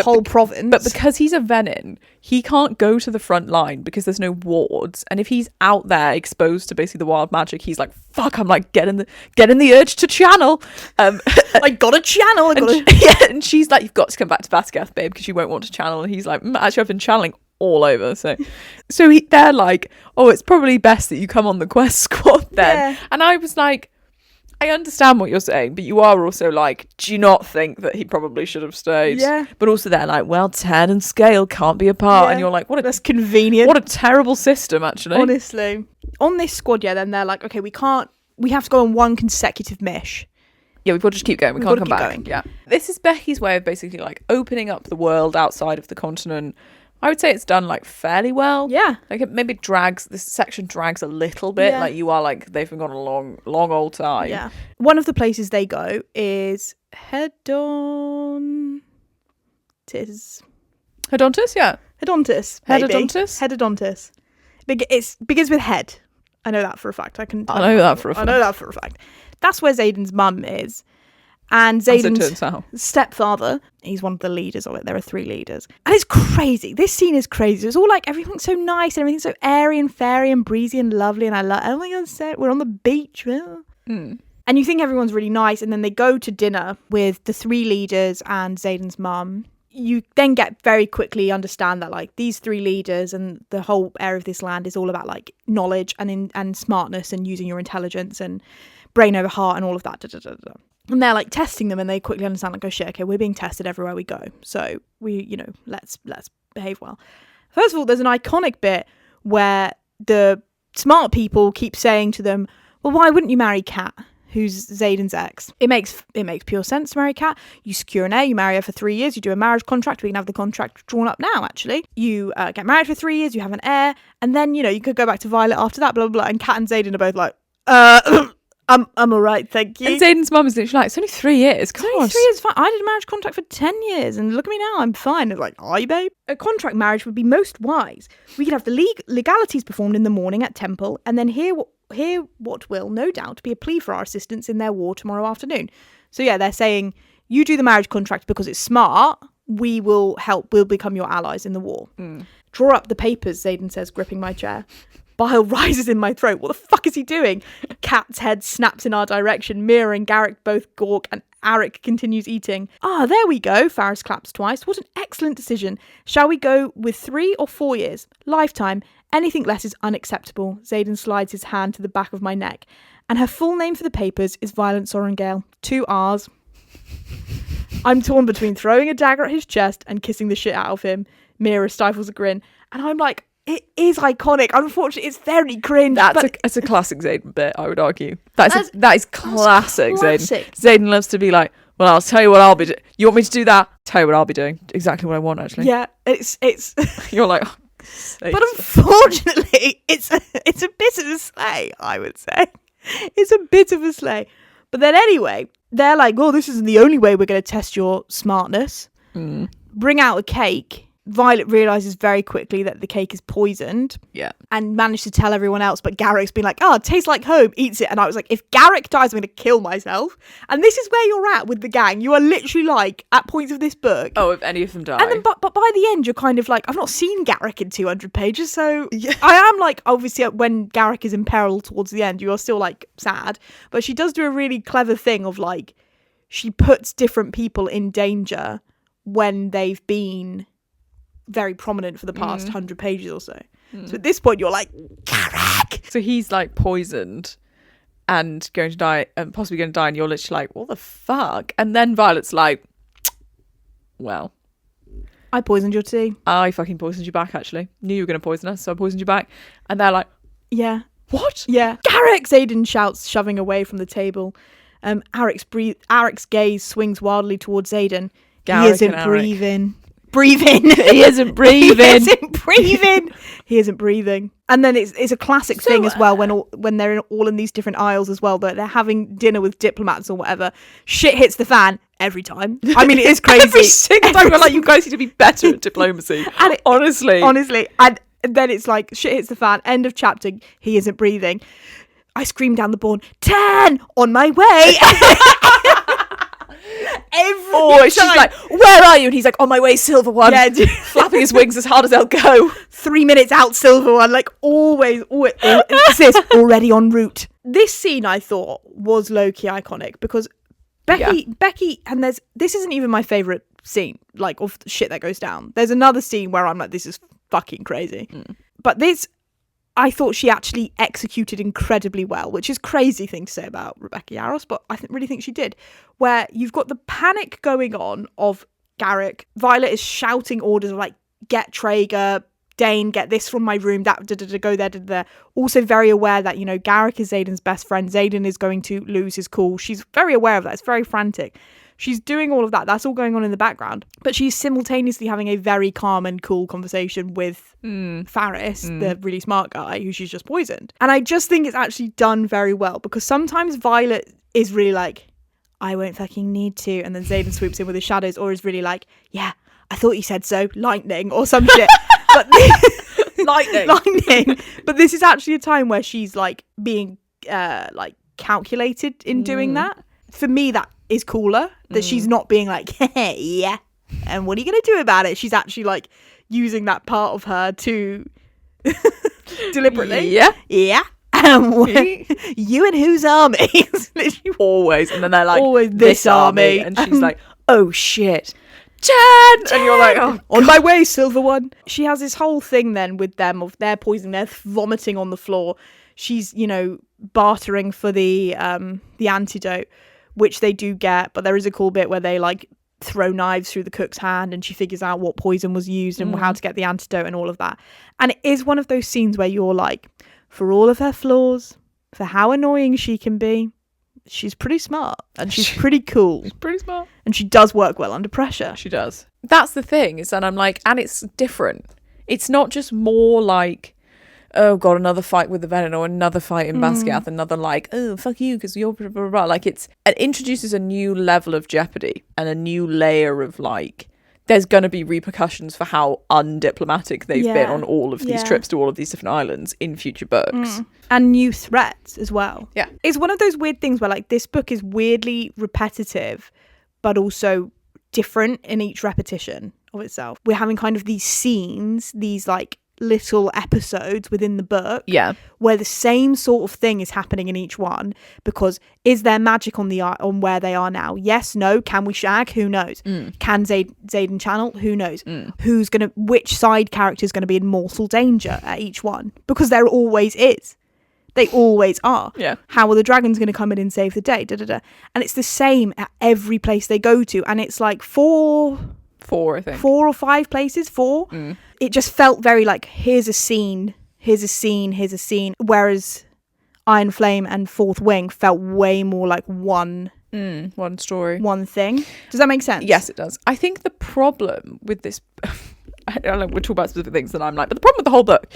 whole province. But because he's a venin, he can't go to the front line because there's no wards. And if he's out there exposed to basically the wild magic, he's like, fuck, I'm like getting the urge to channel. I gotta channel. And she's like, you've got to come back to Basgath, babe, because you won't want to channel. And he's like, actually, I've been channeling all over. So they're like, oh, it's probably best that you come on the quest squad then. And I was like, I understand what you're saying, but you are also like, do you not think that he probably should have stayed? Yeah. But also they're like, well, 10 and scale can't be apart. And you're like, that's convenient. What a terrible system, actually. Honestly. On this squad, then they're like, okay, we have to go on one consecutive mish. Yeah, we've got to just keep going. We can't come back. Going. Yeah. This is Becky's way of basically like opening up the world outside of the continent. I would say it's done like fairly well. Yeah. Like it maybe this section drags a little bit. Yeah. Like you are like, they've been gone a long old time. Yeah. One of the places they go is Hedontis. Hedontis, yeah. Hedontis. Hedontis. It begins with head. I know that for a fact. I know that for a fact. That's where Xaden's mum is. And Xaden's stepfather, he's one of the leaders of it. There are 3 leaders. And it's crazy. This scene is crazy. It's all like everything's so nice and everything's so airy and fairy and breezy and lovely. And I love, oh my God, we're on the beach. And you think everyone's really nice. And then they go to dinner with the 3 leaders and Xaden's mum. You then get very quickly understand that like these 3 leaders and the whole area of this land is all about like knowledge and smartness and using your intelligence and brain over heart and all of that. And they're like testing them, and they quickly understand like, oh shit, okay, we're being tested everywhere we go. So we, you know, let's behave well. First of all, there's an iconic bit where the smart people keep saying to them, well, why wouldn't you marry Kat, who's Xaden's ex? It makes pure sense to marry Kat. You secure an heir, you marry her for 3 years, you do a marriage contract. We can have the contract drawn up now, actually. You get married for 3 years, you have an heir, and then, you know, you could go back to Violet after that, blah, blah, blah. And Kat and Xaden are both like, I'm all right, thank you. And Xaden's mum is literally like, it's only 3 years. It's only 3 years, fine. I did a marriage contract for 10 years, and look at me now, I'm fine. It's like, are you, babe? A contract marriage would be most wise. We could have the legalities performed in the morning at temple, and then hear what will, no doubt, be a plea for our assistance in their war tomorrow afternoon. So yeah, they're saying, you do the marriage contract because it's smart. We will help. We'll become your allies in the war. Draw up the papers, Xaden says, gripping my chair. Bile rises in my throat. What the fuck is he doing? Cat's head snaps in our direction. Mira and Garrick both gawk, and Arik continues eating. There we go. Faris claps twice. What an excellent decision. Shall we go with 3 or 4 years? Lifetime. Anything less is unacceptable. Xaden slides his hand to the back of my neck. And her full name for the papers is Violent Sorrengale. 2 R's. I'm torn between throwing a dagger at his chest and kissing the shit out of him. Mira stifles a grin. And I'm like, it is iconic. Unfortunately, it's very cringe. It's a classic Xaden bit, I would argue. That is classic Xaden. Xaden loves to be like, well, I'll tell you what I'll be doing. You want me to do that? Tell you what I'll be doing. Exactly what I want, actually. Yeah, it's. You're like, but unfortunately, it's a bit of a slay, I would say. It's a bit of a slay. But then anyway, they're like, oh, this isn't the only way we're going to test your smartness. Bring out a cake. Violet realises very quickly that the cake is poisoned. Yeah. And managed to tell everyone else, but Garrick's been like, it tastes like home, eats it. And I was like, if Garrick dies, I'm going to kill myself. And this is where you're at with the gang. You are literally like, at points of this book. Oh, if any of them die. And then, but by the end, you're kind of like, I've not seen Garrick in 200 pages. So yeah. I am like, obviously, when Garrick is in peril towards the end, you are still like sad. But she does do a really clever thing of like, she puts different people in danger when they've been very prominent for the past 100 pages or so. So at this point, you're like, Garrick! So he's like poisoned and going to die, and possibly going to die, and you're literally like, what the fuck? And then Violet's like, well, I poisoned your tea. I fucking poisoned you back, actually. Knew you were going to poison us, so I poisoned you back. And they're like, yeah. What? Yeah. Garrick! Xaden shouts, shoving away from the table. Arik's gaze swings wildly towards Xaden. He isn't breathing. He isn't breathing. He isn't breathing. And then it's a classic thing as well when they're all in these different aisles as well, that they're having dinner with diplomats or whatever. Shit hits the fan every time. I mean, it is crazy. Every single time we're like, you guys need to be better at diplomacy. And honestly. And then it's like, shit hits the fan. End of chapter. He isn't breathing. I scream down the board, 10 on my way. Every time. She's like, where are you? And he's like, on my way, Silver One. Yeah, flapping his wings as hard as they'll go. 3 minutes out, Silver One. Like always sis, already en route. This scene, I thought, was low-key iconic because Becky, and this isn't even my favourite scene, like, of shit that goes down. There's another scene where I'm like, this is fucking crazy. But this, I thought she actually executed incredibly well, which is a crazy thing to say about Rebecca Yarros, but I really think she did. Where you've got the panic going on of Garrick. Violet is shouting orders of like, get Traeger, Dane, get this from my room, that, go there. Also very aware that, Garrick is Xaden's best friend. Xaden is going to lose his cool. She's very aware of that. It's very frantic. She's doing all of that. That's all going on in the background. But she's simultaneously having a very calm and cool conversation with Faris, the really smart guy who she's just poisoned. And I just think it's actually done very well because sometimes Violet is really like, I won't fucking need to. And then Xaden swoops in with his shadows, or is really like, yeah, I thought you said so, lightning or some shit. But lightning. But this is actually a time where she's like being like calculated in doing that. For me, that is cooler, that she's not being like, hey, yeah, and what are you going to do about it? She's actually like using that part of her to deliberately. Yeah. You and whose army? Always. And then they're like, always this army. And she's like, oh shit. 10! And you're like, oh, on my way, Silver One. She has this whole thing then with them of their poisoning, they're vomiting on the floor. She's, bartering for the antidote, which they do get, but there is a cool bit where they like throw knives through the cook's hand and she figures out what poison was used and how to get the antidote and all of that. And it is one of those scenes where you're like, for all of her flaws, for how annoying she can be, she's pretty smart and she's pretty cool. She's pretty smart. And she does work well under pressure. She does. That's the thing, is that I'm like, and it's different. It's not just more like, oh god, another fight with the venin, or another fight in Basquiat, another like, oh fuck you because you're blah, blah, blah. Like it introduces a new level of jeopardy and a new layer of like, there's going to be repercussions for how undiplomatic they've been on all of these trips to all of these different islands in future books. And new threats as well. Yeah. It's one of those weird things where like this book is weirdly repetitive, but also different in each repetition of itself. We're having kind of these scenes, these like little episodes within the book, where the same sort of thing is happening in each one. Because is there magic on where they are now? Yes, no. Can we shag? Who knows? Can Xaden channel? Who knows? Which side character is gonna be in mortal danger at each one? Because there always is. They always are. Yeah. How are the dragons going to come in and save the day? And it's the same at every place they go to. And it's like four, I think. 4 or 5 places. 4. It just felt very like, here's a scene. Whereas Iron Flame and Fourth Wing felt way more like one story. One thing. Does that make sense? Yes, it does. I think the problem with this... I don't know, we'll talk about specific things that I'm like, but the problem with the whole book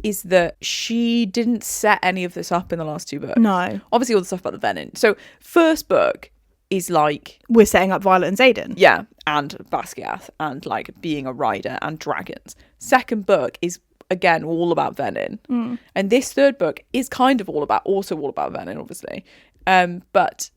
is that she didn't set any of this up in the last 2 books. No. Obviously all the stuff about the venin. So first book is like... we're setting up Violet and Xaden. Yeah, and Basquiat and like being a rider and dragons. Second book is again all about venin. And this third book is kind of all about venin, obviously. But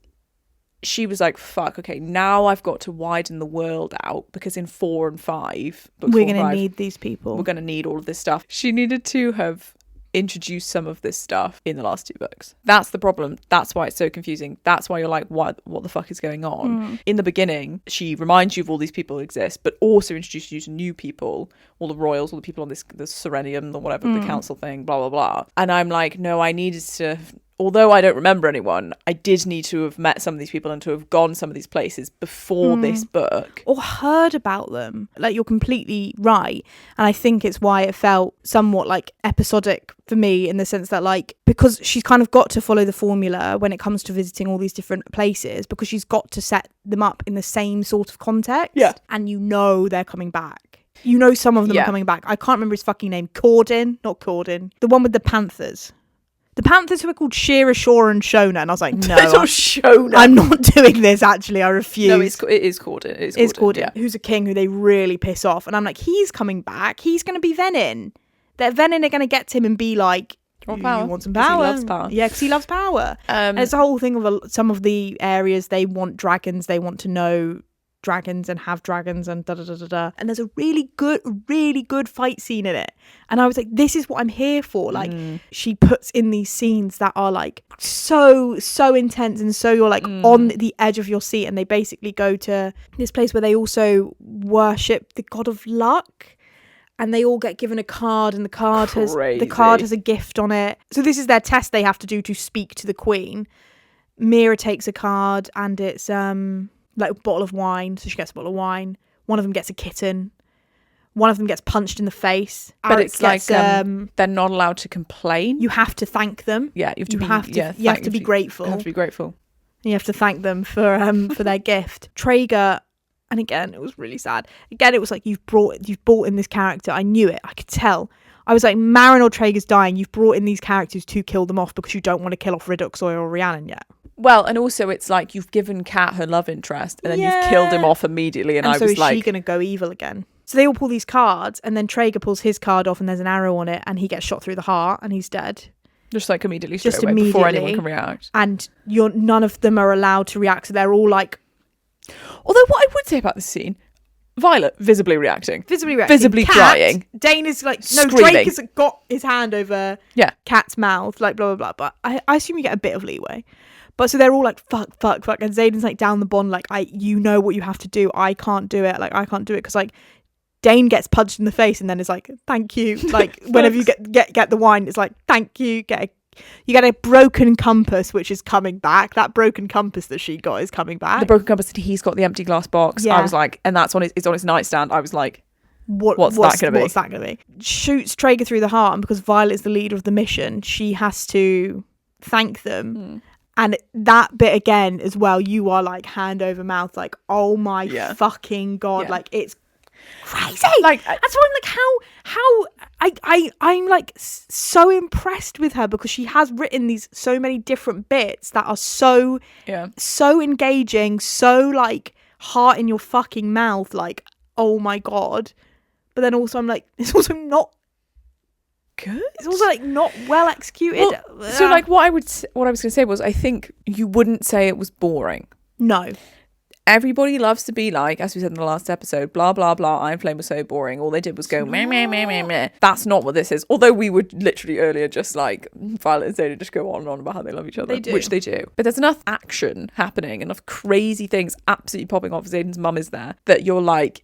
she was like, fuck, okay, now I've got to widen the world out because in 4 and 5... we're going to need these people. We're going to need all of this stuff. She needed to have introduced some of this stuff in the last 2 books. That's the problem. That's why it's so confusing. That's why you're like, what the fuck is going on? In the beginning, she reminds you of all these people exist, but also introduces you to new people, all the royals, all the people on the Serenium or whatever, the council thing, blah, blah, blah. And I'm like, no, I needed to... although I don't remember anyone, I did need to have met some of these people and to have gone some of these places before this book. Or heard about them. Like, you're completely right. And I think it's why it felt somewhat like episodic for me, in the sense that like, because she's kind of got to follow the formula when it comes to visiting all these different places, because she's got to set them up in the same sort of context. Yeah. And you know they're coming back. You know some of them are coming back. I can't remember his fucking name. Not Corden. The one with the Panthers. The Panthers who are called Shira, Shaw and Shona. And I was like, no. I'm not doing this, actually. I refuse. No, it is Corden. It is Corden, yeah. Who's a king who they really piss off. And I'm like, he's coming back. He's going to be venin. That venin are going to get to him and be like, you want some power? He loves power. Yeah, because he loves power. And it's the whole thing of some of the areas, they want dragons. They want to know dragons and have dragons and da-da-da-da-da. And there's a really good fight scene in it. And I was like, this is what I'm here for. Like, she puts in these scenes that are like so intense, and so you're like on the edge of your seat. And they basically go to this place where they also worship the god of luck. And they all get given a card, and the card has a gift on it. So this is their test they have to do to speak to the queen. Mira takes a card, and it's like a bottle of wine. So she gets a bottle of wine. One of them gets a kitten. One of them gets punched in the face. But Alex it's like they're not allowed to complain. You have to thank them. Yeah, you have to be grateful. You have to be grateful. And you have to thank them for their gift. Traeger. And again, it was really sad. Again, it was like, you've brought in this character. I knew it. I could tell. I was like, Marin or Traeger's dying. You've brought in these characters to kill them off because you don't want to kill off Ridoxoy or Rhiannon yet. Well, and also it's like you've given Kat her love interest and then you've killed him off immediately. And I so was is like... she going to go evil again? So they all pull these cards, and then Traeger pulls his card off and there's an arrow on it, and he gets shot through the heart and he's dead. Just like immediately straight away before anyone can react. And none of them are allowed to react. So they're all like... Although what I would say about this scene... Violet visibly reacting, visibly Kat, crying. Dane is like, no, screaming. Drake has got his hand over Kat's mouth, like blah blah blah. But I assume you get a bit of leeway. But so they're all like, fuck, and Xaden's like down the bond, like, you know what you have to do. I can't do it. Like, I can't do it because like Dane gets punched in the face and then is like, thank you. Like whenever you get the wine, it's like, thank you. You get a broken compass, which is coming back. That broken compass that she got is coming back. The broken compass that he's got, the empty glass box. Yeah. I was like, and that's it's on his nightstand. I was like, what's that going to be? Shoots Traeger through the heart, and because Violet is the leader of the mission, she has to thank them. And that bit again as well, you are like hand over mouth, like, oh my fucking god, like it's crazy. Like that's why I'm like, I'm like so impressed with her, because she has written these so many different bits that are so engaging, so like heart in your fucking mouth, like, oh my god. But then also I'm like, it's also not good. It's also like not well executed. Well, so like what I was going to say was, I think you wouldn't say it was boring. No. everybody loves to be like, as we said in the last episode, blah, blah, blah, Iron Flame was so boring. All they did was go, meh, meh, meh, meh, meh. That's not what this is. Although we would literally earlier just like, Violet and Zayden just go on and on about how they love each other. Which they do. But there's enough action happening, enough crazy things absolutely popping off. Zayden's mum is there, that you're like,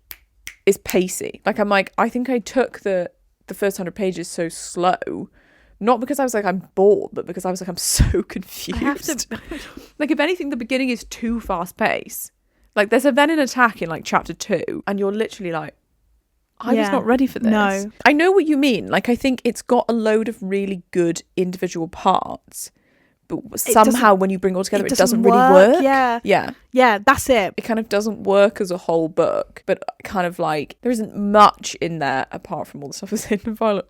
it's pacey. Like, I'm like, I think I took the first 100 pages so slow, not because I was like, I'm bored, but because I was like, I'm so confused. Like, if anything, the beginning is too fast paced. Like, there's a venin attack in like chapter 2, and you're literally like, I was not ready for this. No. I know what you mean. Like, I think it's got a load of really good individual parts, but somehow when you bring it all together, it doesn't really work. Yeah, that's it. It kind of doesn't work as a whole book, but kind of like, there isn't much in there apart from all the stuff that's in Violet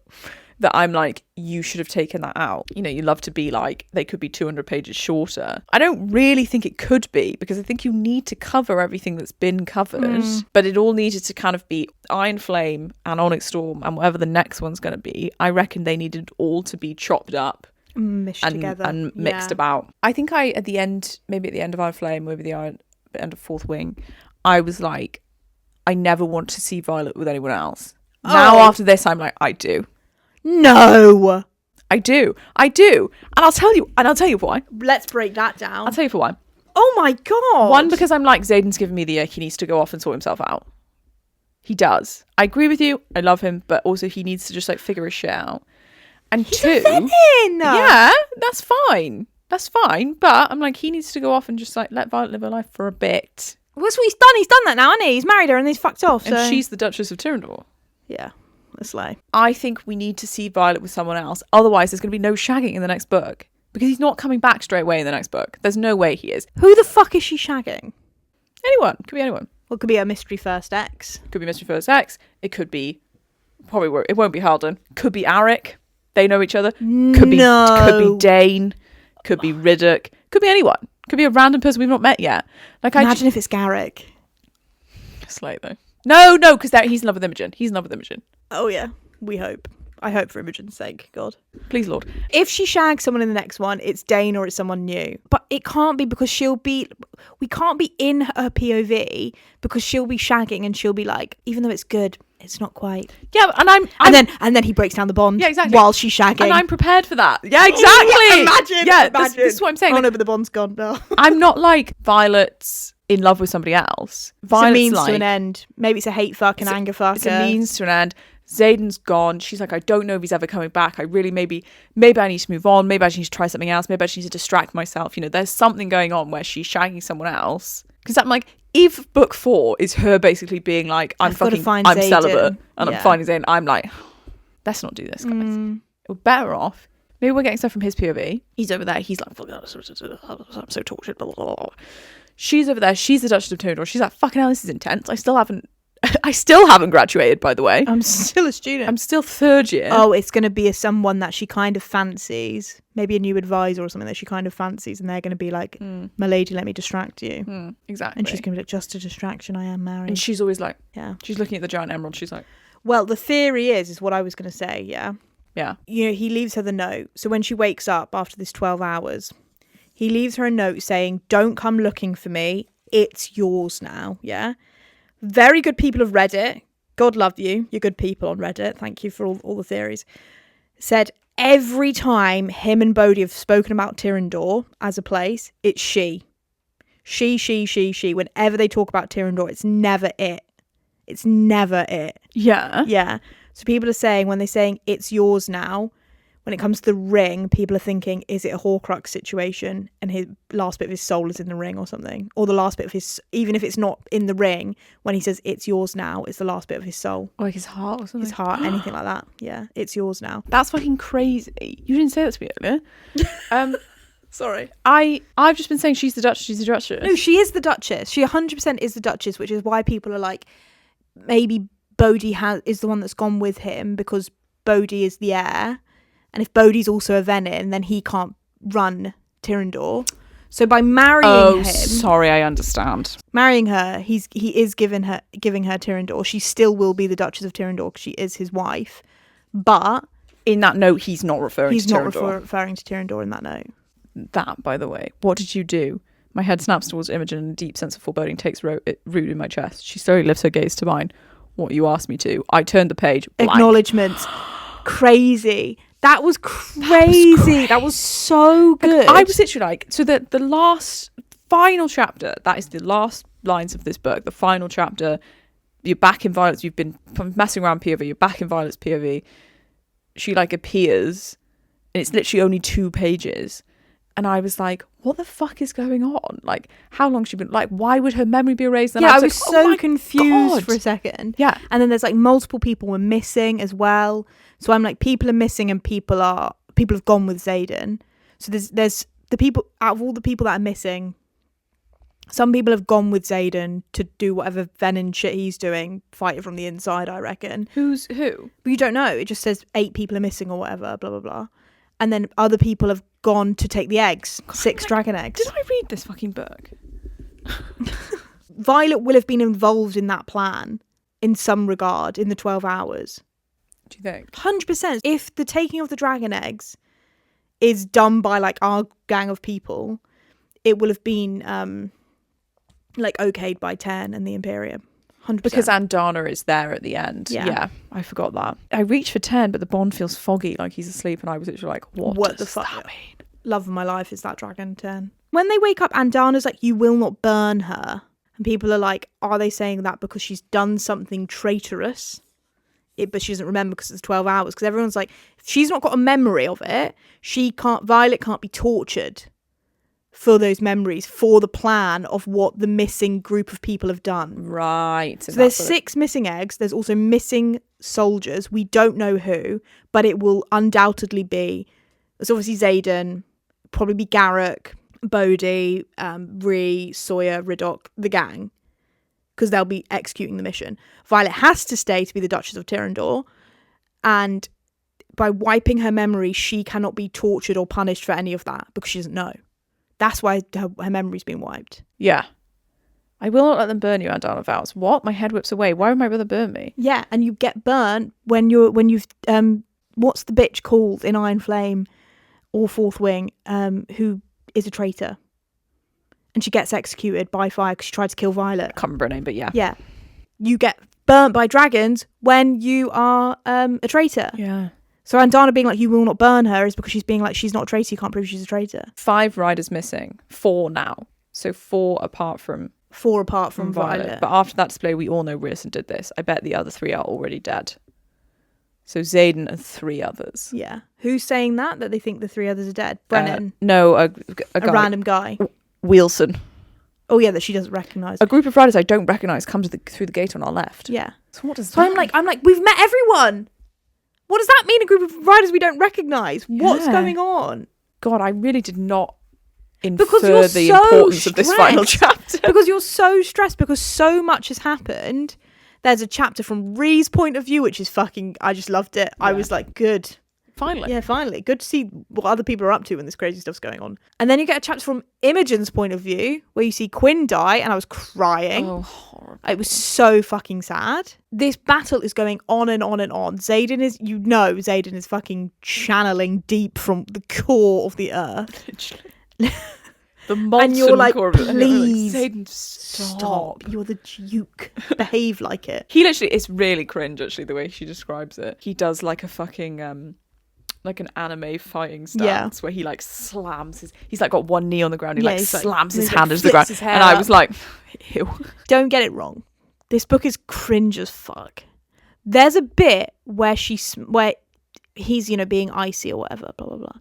that I'm like, you should have taken that out. You know, you love to be like, they could be 200 pages shorter. I don't really think it could be, because I think you need to cover everything that's been covered, but it all needed to kind of be Iron Flame and Onyx Storm and whatever the next one's going to be. I reckon they needed all to be chopped up together and mixed about. I think at the end of Iron Flame, maybe the end of Fourth Wing, I was like, I never want to see Violet with anyone else. Now after this, I'm like, I do. No, I do, and I'll tell you why. Let's break that down. I'll tell you for why. Oh my god. One, because I'm like, Zayden's giving me the ick. He needs to go off and sort himself out. He does. I agree with you. I love him, but also he needs to just like figure his shit out. And he's 2, a venin. Yeah, that's fine. But I'm like, he needs to go off and just like let Violet live her life for a bit. Well, that's what he's done. He's done that now, hasn't he? He's married her and he's fucked off. And she's the Duchess of Tyrrendor. Yeah. Slay. I think we need to see Violet with someone else. Otherwise, there's going to be no shagging in the next book, because he's not coming back straight away in the next book. There's no way he is. Who the fuck is she shagging? Anyone. Could be anyone. Well, it could be a mystery first ex. Could be mystery first ex. It could be it won't be Halden. Could be Arik. They know each other. Could be Dane. Could be Riddick. Could be anyone. Could be a random person we've not met yet. Like, imagine if it's Garrick. Slay though. No, because he's in love with Imogen. Oh yeah, we hope. I hope for Imogen's sake, God. Please, Lord. If she shags someone in the next one, it's Dane or it's someone new. But it can't be, because we can't be in her POV, because she'll be shagging and she'll be like, even though it's good, it's not quite. Yeah, and then he breaks down the bond. Yeah, exactly. While she's shagging. And I'm prepared for that. Yeah, exactly. Imagine. This is what I'm saying. Oh no, but the bond's gone now. I'm not like Violet's in love with somebody else. Violet's it's a means to an end. Maybe it's a hate fuck and anger fuck. It's a means to an end. Zayden's gone. She's like, I don't know if he's ever coming back. I really, maybe I need to move on. Maybe I need to try something else. Maybe I just need to distract myself. You know, there's something going on where she's shagging someone else. Because I'm like, if book 4 is her basically being like, I'm celibate and I'm finding Zayden, I'm like, let's not do this, guys. We're better off. Maybe we're getting stuff from his POV. He's over there. He's like, I'm so tortured. Blah, blah, blah. She's over there. She's the Duchess of Tyrrendor. She's like, fucking hell, this is intense. I still haven't graduated, by the way. I'm still a student. I'm still third year. Oh, it's going to be someone that she kind of fancies. Maybe a new advisor or something that she kind of fancies. And they're going to be like, my lady, let me distract you. Exactly. And she's going to be like, just a distraction, I am married. And she's always like, yeah. She's looking at the giant emerald. She's like. Well, the theory is what I was going to say, yeah? Yeah. You know, he leaves her the note. So when she wakes up after this 12 hours, he leaves her a note saying, don't come looking for me. It's yours now, yeah? Very good people of Reddit. God love you. You're good people on Reddit. Thank you for all the theories. Said every time him and Bodhi have spoken about Tyrrendor as a place, it's she. She. Whenever they talk about Tyrrendor, it's never it. It's never it. Yeah. Yeah. So people are saying, when they're saying it's yours now, when it comes to the ring, people are thinking, is it a Horcrux situation and his last bit of his soul is in the ring or something? Or the last bit of his, even if it's not in the ring, when he says it's yours now, it's the last bit of his soul. Or like his heart or something? His heart, anything like that. Yeah, it's yours now. That's fucking crazy. You didn't say that to me earlier. Sorry. I've just been saying she's the Duchess. No, she is the Duchess. She 100% is the Duchess, which is why people are like, maybe Bodhi is the one that's gone with him because Bodhi is the heir. And if Bodhi's also a venin, then he can't run Tyrrendor. So by marrying him... sorry, I understand. Marrying her, he is giving her Tyrrendor. She still will be the Duchess of Tyrrendor because she is his wife. But... in that note, he's not referring to Tyrrendor. He's not referring to Tyrrendor in that note. That, by the way, what did you do? My head snaps towards Imogen and a deep sense of foreboding takes root in my chest. She slowly lifts her gaze to mine. What you asked me to. I turned the page. Blank. Acknowledgements. Crazy. That was crazy. That was so good. I was literally like, so the last final chapter, that is the last lines of this book, the final chapter, you're back in Violet's, you've been messing around POV, you're back in Violet's POV. She like appears and it's literally only 2 pages. And I was like, what the fuck is going on? Like, how long she been, like, why would her memory be erased? And I was like, so confused for a second. Yeah. And then there's like multiple people were missing as well. So I'm like, people are missing and people have gone with Xaden. So there's the people, out of all the people that are missing, some people have gone with Xaden to do whatever venin shit he's doing, fight it from the inside, I reckon. Who's who? But you don't know. It just says 8 people are missing or whatever, blah, blah, blah. And then other people have gone to take the eggs, 6 dragon eggs. Did I read this fucking book? Violet will have been involved in that plan in some regard in the 12 hours. Do you think? 100%. If the taking of the dragon eggs is done by like our gang of people, it will have been like okayed by Ten and the Imperium. 100%. Because Andana is there at the end. Yeah, I forgot that. I reach for 10, but the Bond feels foggy, like he's asleep, and I was literally like, what does that mean? Love of my life is that dragon 10. When they wake up, Andana's like, you will not burn her. And people are like, are they saying that because she's done something traitorous? But she doesn't remember because it's 12 hours. Because everyone's like, if she's not got a memory of it, Violet can't be tortured for those memories, for the plan of what the missing group of people have done. Right. So there's 6 missing eggs. There's also missing soldiers. We don't know who, but it will undoubtedly be, it's obviously Xaden, probably be Garrick, Bodhi, Rhee, Sawyer, Riddoch, the gang, because they'll be executing the mission. Violet has to stay to be the Duchess of Tyrrendor, and by wiping her memory, she cannot be tortured or punished for any of that because she doesn't know. That's why her memory's been wiped. Yeah. I will not let them burn you, Andana vows. What? My head whips away. Why would my brother burn me? Yeah, and you get burnt when you've what's the bitch called in Iron Flame or Fourth Wing, who is a traitor. And she gets executed by fire because she tried to kill Violet. Can't remember her name, but yeah. Yeah. You get burnt by dragons when you are a traitor. Yeah. So Andana being like, you will not burn her, is because she's being like, she's not a traitor, you can't prove she's a traitor. 5 riders missing. 4 now. So 4 apart from Violet. But after that display, we all know Rierson did this. I bet the other 3 are already dead. So Xaden and 3 others. Yeah. Who's saying that they think the 3 others are dead? Brennan? No, a random guy. Wilson. Oh yeah, that she doesn't recognise. A group of riders I don't recognise come through the gate on our left. Yeah. So what does that mean? I'm like, we've met everyone! What does that mean, a group of riders we don't recognise? What's going on? God, I really did not infer the importance of this final chapter. Because you're so stressed, because so much has happened. There's a chapter from Rhee's point of view, which is fucking, I just loved it. Yeah. I was like, good. Finally. Yeah, finally. Good to see what other people are up to when this crazy stuff's going on. And then you get a chapter from Imogen's point of view, where you see Quinn die, and I was crying. Oh, horrible. It was so fucking sad. This battle is going on and on and on. Xaden is fucking channeling deep from the core of the earth. The molten and you're like, core please, like, Xaden, stop. You're the Duke. Behave like it. He literally, it's really cringe, actually, the way she describes it. He does like a fucking... like an anime fighting stance where he like slams he's like got one knee on the ground, he slams his hand into the ground, and I was like, ew. Don't get it wrong, this book is cringe as fuck. There's a bit where he's being icy or whatever, blah blah blah,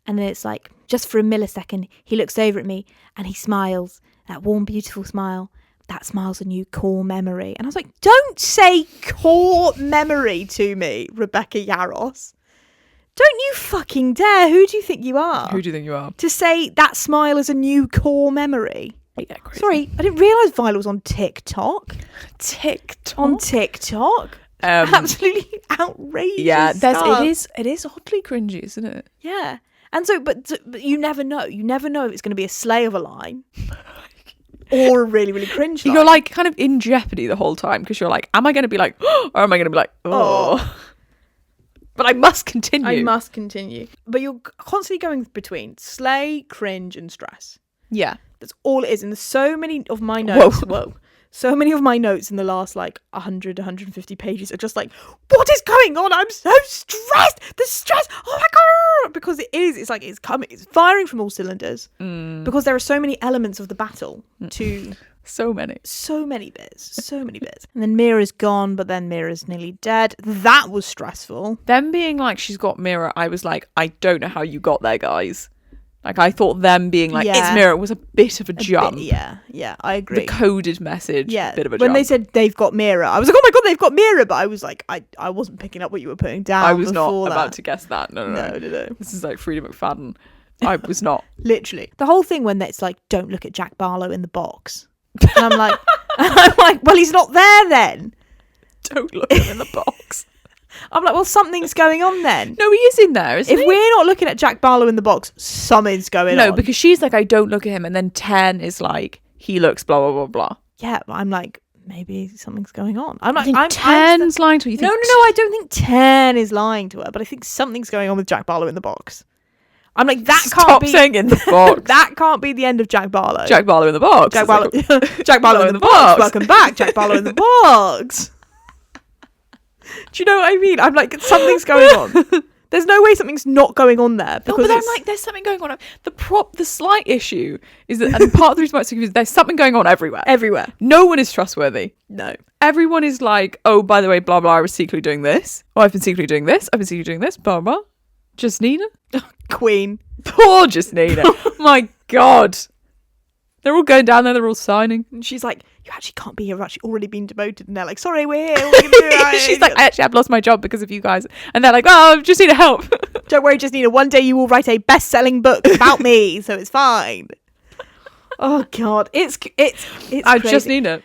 and then it's like, just for a millisecond he looks over at me and he smiles, that warm beautiful smile. That smile's a new core memory. And I was like, don't say core memory to me, Rebecca Yarros. Don't you fucking dare. Who do you think you are? To say that smile is a new core memory. Yeah, crazy. Sorry, I didn't realise Violet was on TikTok. On TikTok? Absolutely outrageous. Yeah, it is oddly cringy, isn't it? Yeah. And so, but you never know. You never know if it's going to be a slay of a line. Or a really, really cringe line. You're like kind of in jeopardy the whole time, because you're like, am I going to be like, or am I going to be like, oh. But I must continue. But you're constantly going between slay, cringe, and stress. Yeah. That's all it is. And so many of my notes, so many of my notes in the last like 150 pages are just like, what is going on? I'm so stressed. The stress. Oh my God. Because it's like, it's coming. It's firing from all cylinders. Because there are so many elements of the battle to... So many bits. And then Mira's gone, but then Mira's nearly dead. That was stressful. Them being like, she's got Mira, I was like, I don't know how you got there, guys. Like, I thought them being like, it's Mira was a bit of a jump. Yeah, I agree. The coded message, bit of a jump. When they said they've got Mira, I was like, oh my God, they've got Mira. But I was like, I wasn't picking up what you were putting down. I was not about to guess that. No. This is like Frida McFadden. I was not. Literally. The whole thing when it's like, don't look at Jack Barlow in the box. And I'm like, well, he's not there then. Don't look at him in the box. I'm like, well, something's going on then. No, he is in there, isn't he? If we're not looking at Jack Barlow in the box, something's going on. No, because she's like, I don't look at him. And then 10 is like, he looks blah, blah, blah, blah. Yeah, but I'm like, maybe something's going on. I'm like, 10's lying to her. No, I don't think 10 is lying to her, but I think something's going on with Jack Barlow in the box. I'm like, that can't be... Stop saying in the box. That can't be the end of Jack Barlow. Jack Barlow in the box. Jack Barlow in the box. Welcome back, Jack Barlow in the box. Do you know what I mean? I'm like, something's going on. There's no way something's not going on there. Because but I'm like, there's something going on. The slight issue is that, and part of the reason why it's so confusing, there's something going on everywhere. Everywhere. No one is trustworthy. No. Everyone is like, oh, by the way, blah, blah, I was secretly doing this. Oh, I've been secretly doing this. I've been secretly doing this. Blah, blah. Justina? Queen. Poor Justina. My God. They're all going down there. They're all signing. And she's like, you actually can't be here. I've actually already been demoted. And they're like, sorry, we're here. What are we going to do? She's like, I've lost my job because of you guys. And they're like, oh, Justina, help. Don't worry, Justina. One day you will write a best-selling book about me. So it's fine. Oh, God. It's crazy. Justina.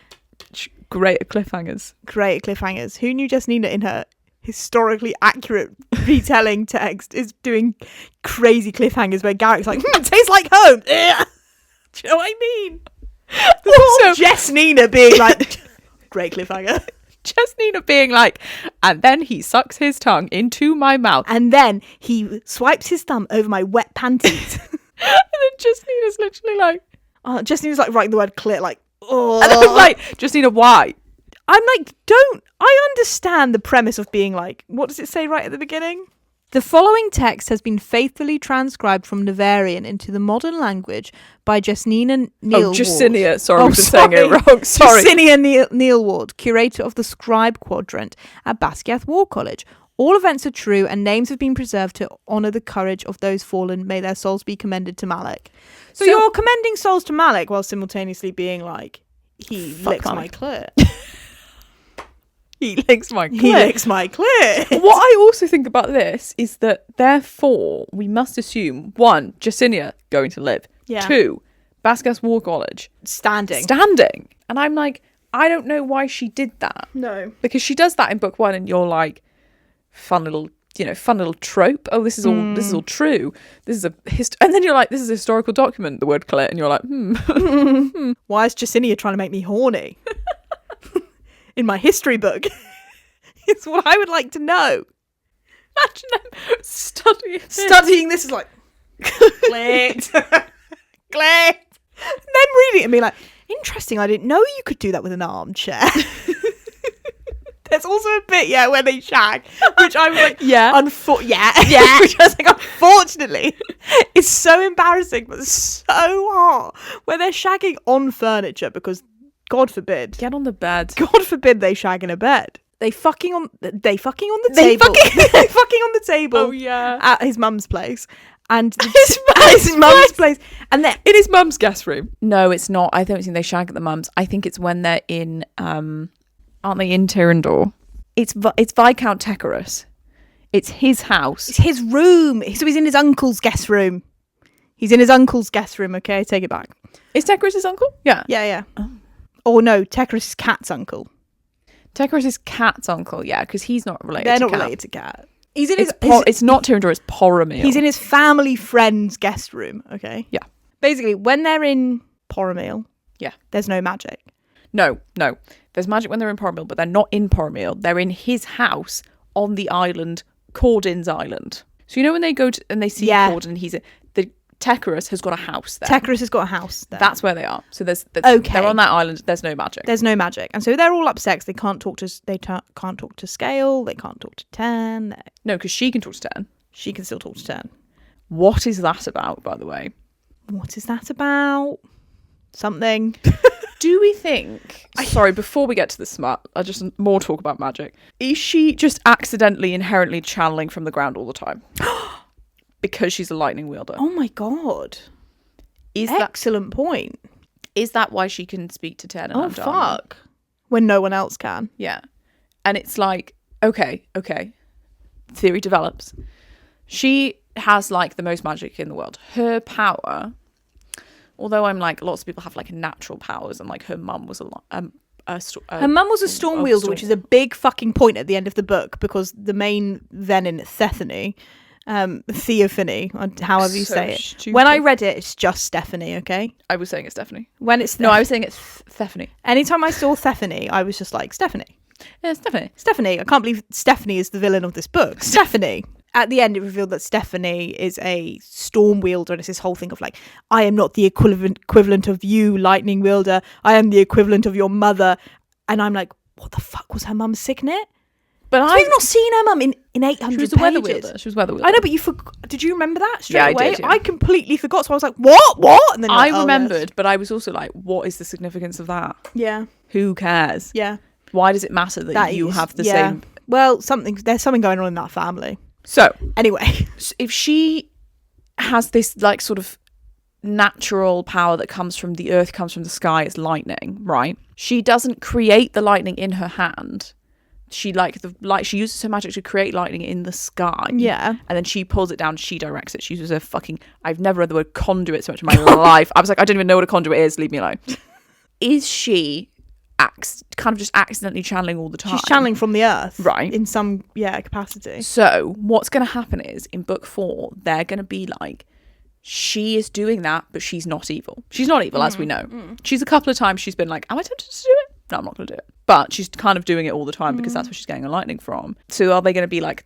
Great at cliffhangers. Who knew Justina in her historically accurate retelling text is doing crazy cliffhangers where Garrick's like, tastes like home. Do you know what I mean? Also, Jess Nina being like, great cliffhanger. Jess Nina being like, and then he sucks his tongue into my mouth. And then he swipes his thumb over my wet panties. And then Jess Nina's literally like, Jess Nina's like writing the word clit, like, oh. And I'm like, Jess Nina, why? I'm like, I understand the premise of being like, what does it say right at the beginning? The following text has been faithfully transcribed from Navarian into the modern language by Justina Neil Ward. Justinia, sorry, I'm saying it wrong. Sorry. Justinia Neil Ward, curator of the Scribe Quadrant at Basgiath War College. All events are true and names have been preserved to honour the courage of those fallen. May their souls be commended to Malek. So you're commending souls to Malek while simultaneously being like, he licks my clit. He licks my clit. What I also think about this is that, therefore, we must assume, 1, Justinia going to live. Yeah. 2, Basgiath War College. Standing. And I'm like, I don't know why she did that. No. Because she does that in book 1 and you're like, fun little trope. Oh, this is all true. This is and then you're like, this is a historical document, the word clit, and you're like, Why is Justinia trying to make me horny? In my history book. It's what I would like to know. Imagine them studying this is like clicked. Clicked. And then reading it and being like, interesting, I didn't know you could do that with an armchair. There's also a bit, where they shag, which I was like, yeah. Which I was like, unfortunately, it's so embarrassing, but so hot. Where they're shagging on furniture because, God forbid. Get on the bed. God forbid they shag in a bed. They fucking on the table. They fucking on the table. Oh, yeah. At his mum's place. And his mum's place. And they're in his mum's guest room. No, it's not. I don't think they shag at the mum's. I think it's when they're in, aren't they in Tyrrendor? It's Viscount Tecarus. It's his house. It's his room. So he's in his uncle's guest room. Okay? Take it back. Is Tecarus his uncle? Yeah. Yeah. Oh no, Tecarus' cat's uncle. Tecarus' cat's uncle, yeah, because he's not related They're to not Cat. related to Cat. He's in it's not Tyrrendor, it's Poromil. He's in his family friend's guest room, okay? Yeah. Basically, when they're in Poromil, there's no magic. No. There's magic when they're in Poromil, but they're not in Poromil. They're in his house on the island, Cordin's Island. So you know when they go to and they see Cordin, Tecarus has got a house there. Tecarus has got a house there. That's where they are. So they're on that island. There's no magic. There's no magic, and so they're all upset. They can't talk to can't talk to Scale. They can't talk to Ten. No, because she can talk to Ten. She can still talk to Ten. What is that about, by the way? What is that about? Something. Do we think... Sorry, before we get to the smut, I just more talk about magic. Is she just accidentally, inherently channeling from the ground all the time? Because she's a lightning wielder. Oh my god. Excellent point. Is that why she can speak to Ten and Oh, fuck. When no one else can. Yeah. And it's like, okay. Theory develops. She has like the most magic in the world. Her power... Although I'm like, lots of people have like natural powers, and like her mum was her mum was a storm wielder, which is a big fucking point at the end of the book, because the main venin, Theophany, however you say it. Stupid. When I read it, it's just Stephanie, okay? I was saying it's Stephanie. When it's I was saying it's Stephanie. Anytime I saw Theophany, I was just like, Stephanie. Yeah, Stephanie. Stephanie. I can't believe Stephanie is the villain of this book. Stephanie. At the end, it revealed that Stephanie is a storm wielder, and it's this whole thing of like, I am not the equivalent of you, lightning wielder. I am the equivalent of your mother. And I'm like, what the fuck was her mum's signet? But I've not seen her mum in 800 pages. She was a weather wielder. She was weather wielder. I know, but you forgot. Did you remember that straight away? I did. Yeah. I completely forgot. So I was like, what? And then I remembered, but I was also like, what is the significance of that? Yeah. Who cares? Yeah. Why does it matter that you have the same? Well, there's something going on in that family. So anyway, if she has this like sort of natural power that comes from the earth, comes from the sky, it's lightning, right? She doesn't create the lightning in her hand. She she uses her magic to create lightning in the sky. Yeah. And then she pulls it down, she directs it. She uses I've never read the word conduit so much in my life. I was like, I don't even know what a conduit is, leave me alone. Is she kind of just accidentally channeling all the time? She's channeling from the earth, right? In some capacity. So what's going to happen is in book 4 they're going to be like, she is doing that, but she's not evil. She's not evil, as we know. She's a couple of times she's been like, am I tempted to do it? No, I'm not going to do it. But she's kind of doing it all the time because that's where she's getting her lightning from. So are they going to be like,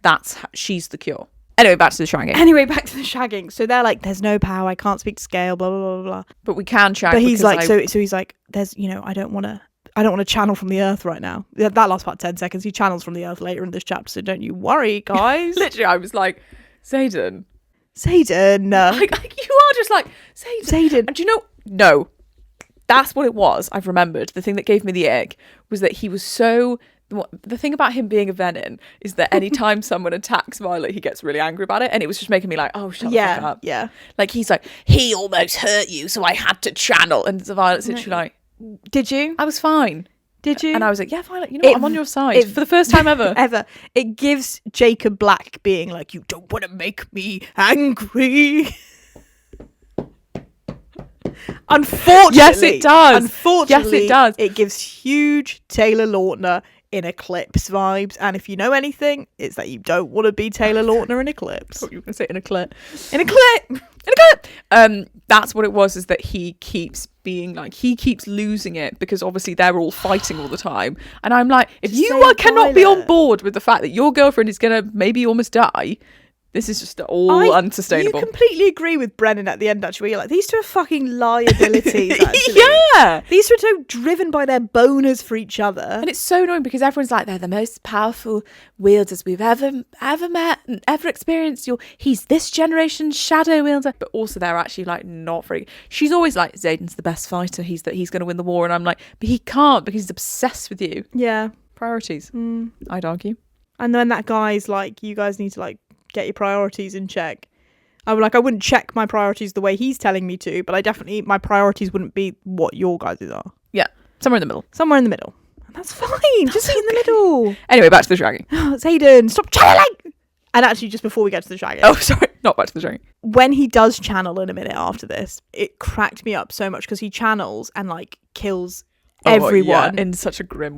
she's the cure? Anyway, back to the shagging. So they're like, there's no power, I can't speak to Scale, blah blah blah blah. But we can shag. But he's like, so he's like, there's, I don't want to channel from the earth right now. That last part, 10 seconds. He channels from the earth later in this chapter, so don't you worry, guys. Literally, I was like, Xaden. Like, you are just like, Xaden. And do you know? No. That's what it was. I've remembered. The thing that gave me the egg was that he was so... The thing about him being a venin is that anytime someone attacks Violet, he gets really angry about it. And it was just making me like, oh, shut the fuck up. Yeah. Like, he's like, he almost hurt you, so I had to channel. And Violet's literally like... Did you? I was fine. Did you? And I was like, yeah, Violet, you know what? I'm on your side for the first time ever. It gives Jacob Black being like, you don't want to make me angry. Unfortunately. Yes, it does. Unfortunately, yes, it does. It gives huge Taylor Lautner in Eclipse vibes. And if you know anything, it's that you don't want to be Taylor Lautner in Eclipse. I thought you were going to say in a clip. That's what it was, is that he keeps being like, he keeps losing it because obviously they're all fighting all the time. And I'm like, if you cannot be on board with the fact that your girlfriend is going to maybe almost die, this is just all unsustainable. You completely agree with Brennan at the end, actually, where you're like, these two are fucking liabilities, actually. Yeah. These two are so driven by their boners for each other. And it's so annoying because everyone's like, they're the most powerful wielders we've ever met and ever experienced. He's this generation's shadow wielder. But also they're actually like not very... She's always like, Xaden's the best fighter. He's going to win the war. And I'm like, but he can't because he's obsessed with you. Yeah. Priorities. I'd argue. And then that guy's like, you guys need to like get your priorities in check. I wouldn't check my priorities the way he's telling me to, but my priorities wouldn't be what your guys' are. Yeah, somewhere in the middle. And that's fine. Just be in the middle. Anyway, back to the shagging. Xaden, stop channeling! And actually, just before we get to the shagging. Oh, sorry, not back to the shagging. When he does channel in a minute after this, it cracked me up so much because he channels and like kills everyone in such a grim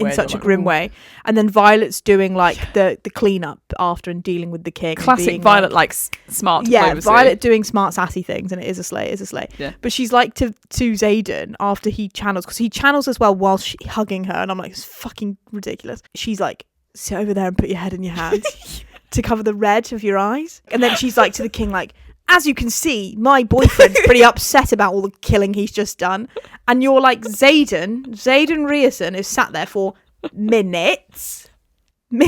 way. And then Violet's doing like the cleanup after and dealing with the king. Classic Violet, like smart. Violet doing smart sassy things, and it is a slay. Yeah. But she's like to Xaden after he channels, because he channels as well while hugging her, and I'm like, it's fucking ridiculous. She's like, sit over there and put your head in your hands to cover the red of your eyes. And then she's like to the king, like, as you can see, my boyfriend's pretty upset about all the killing he's just done. And you're like, Xaden Rierson is sat there for minutes and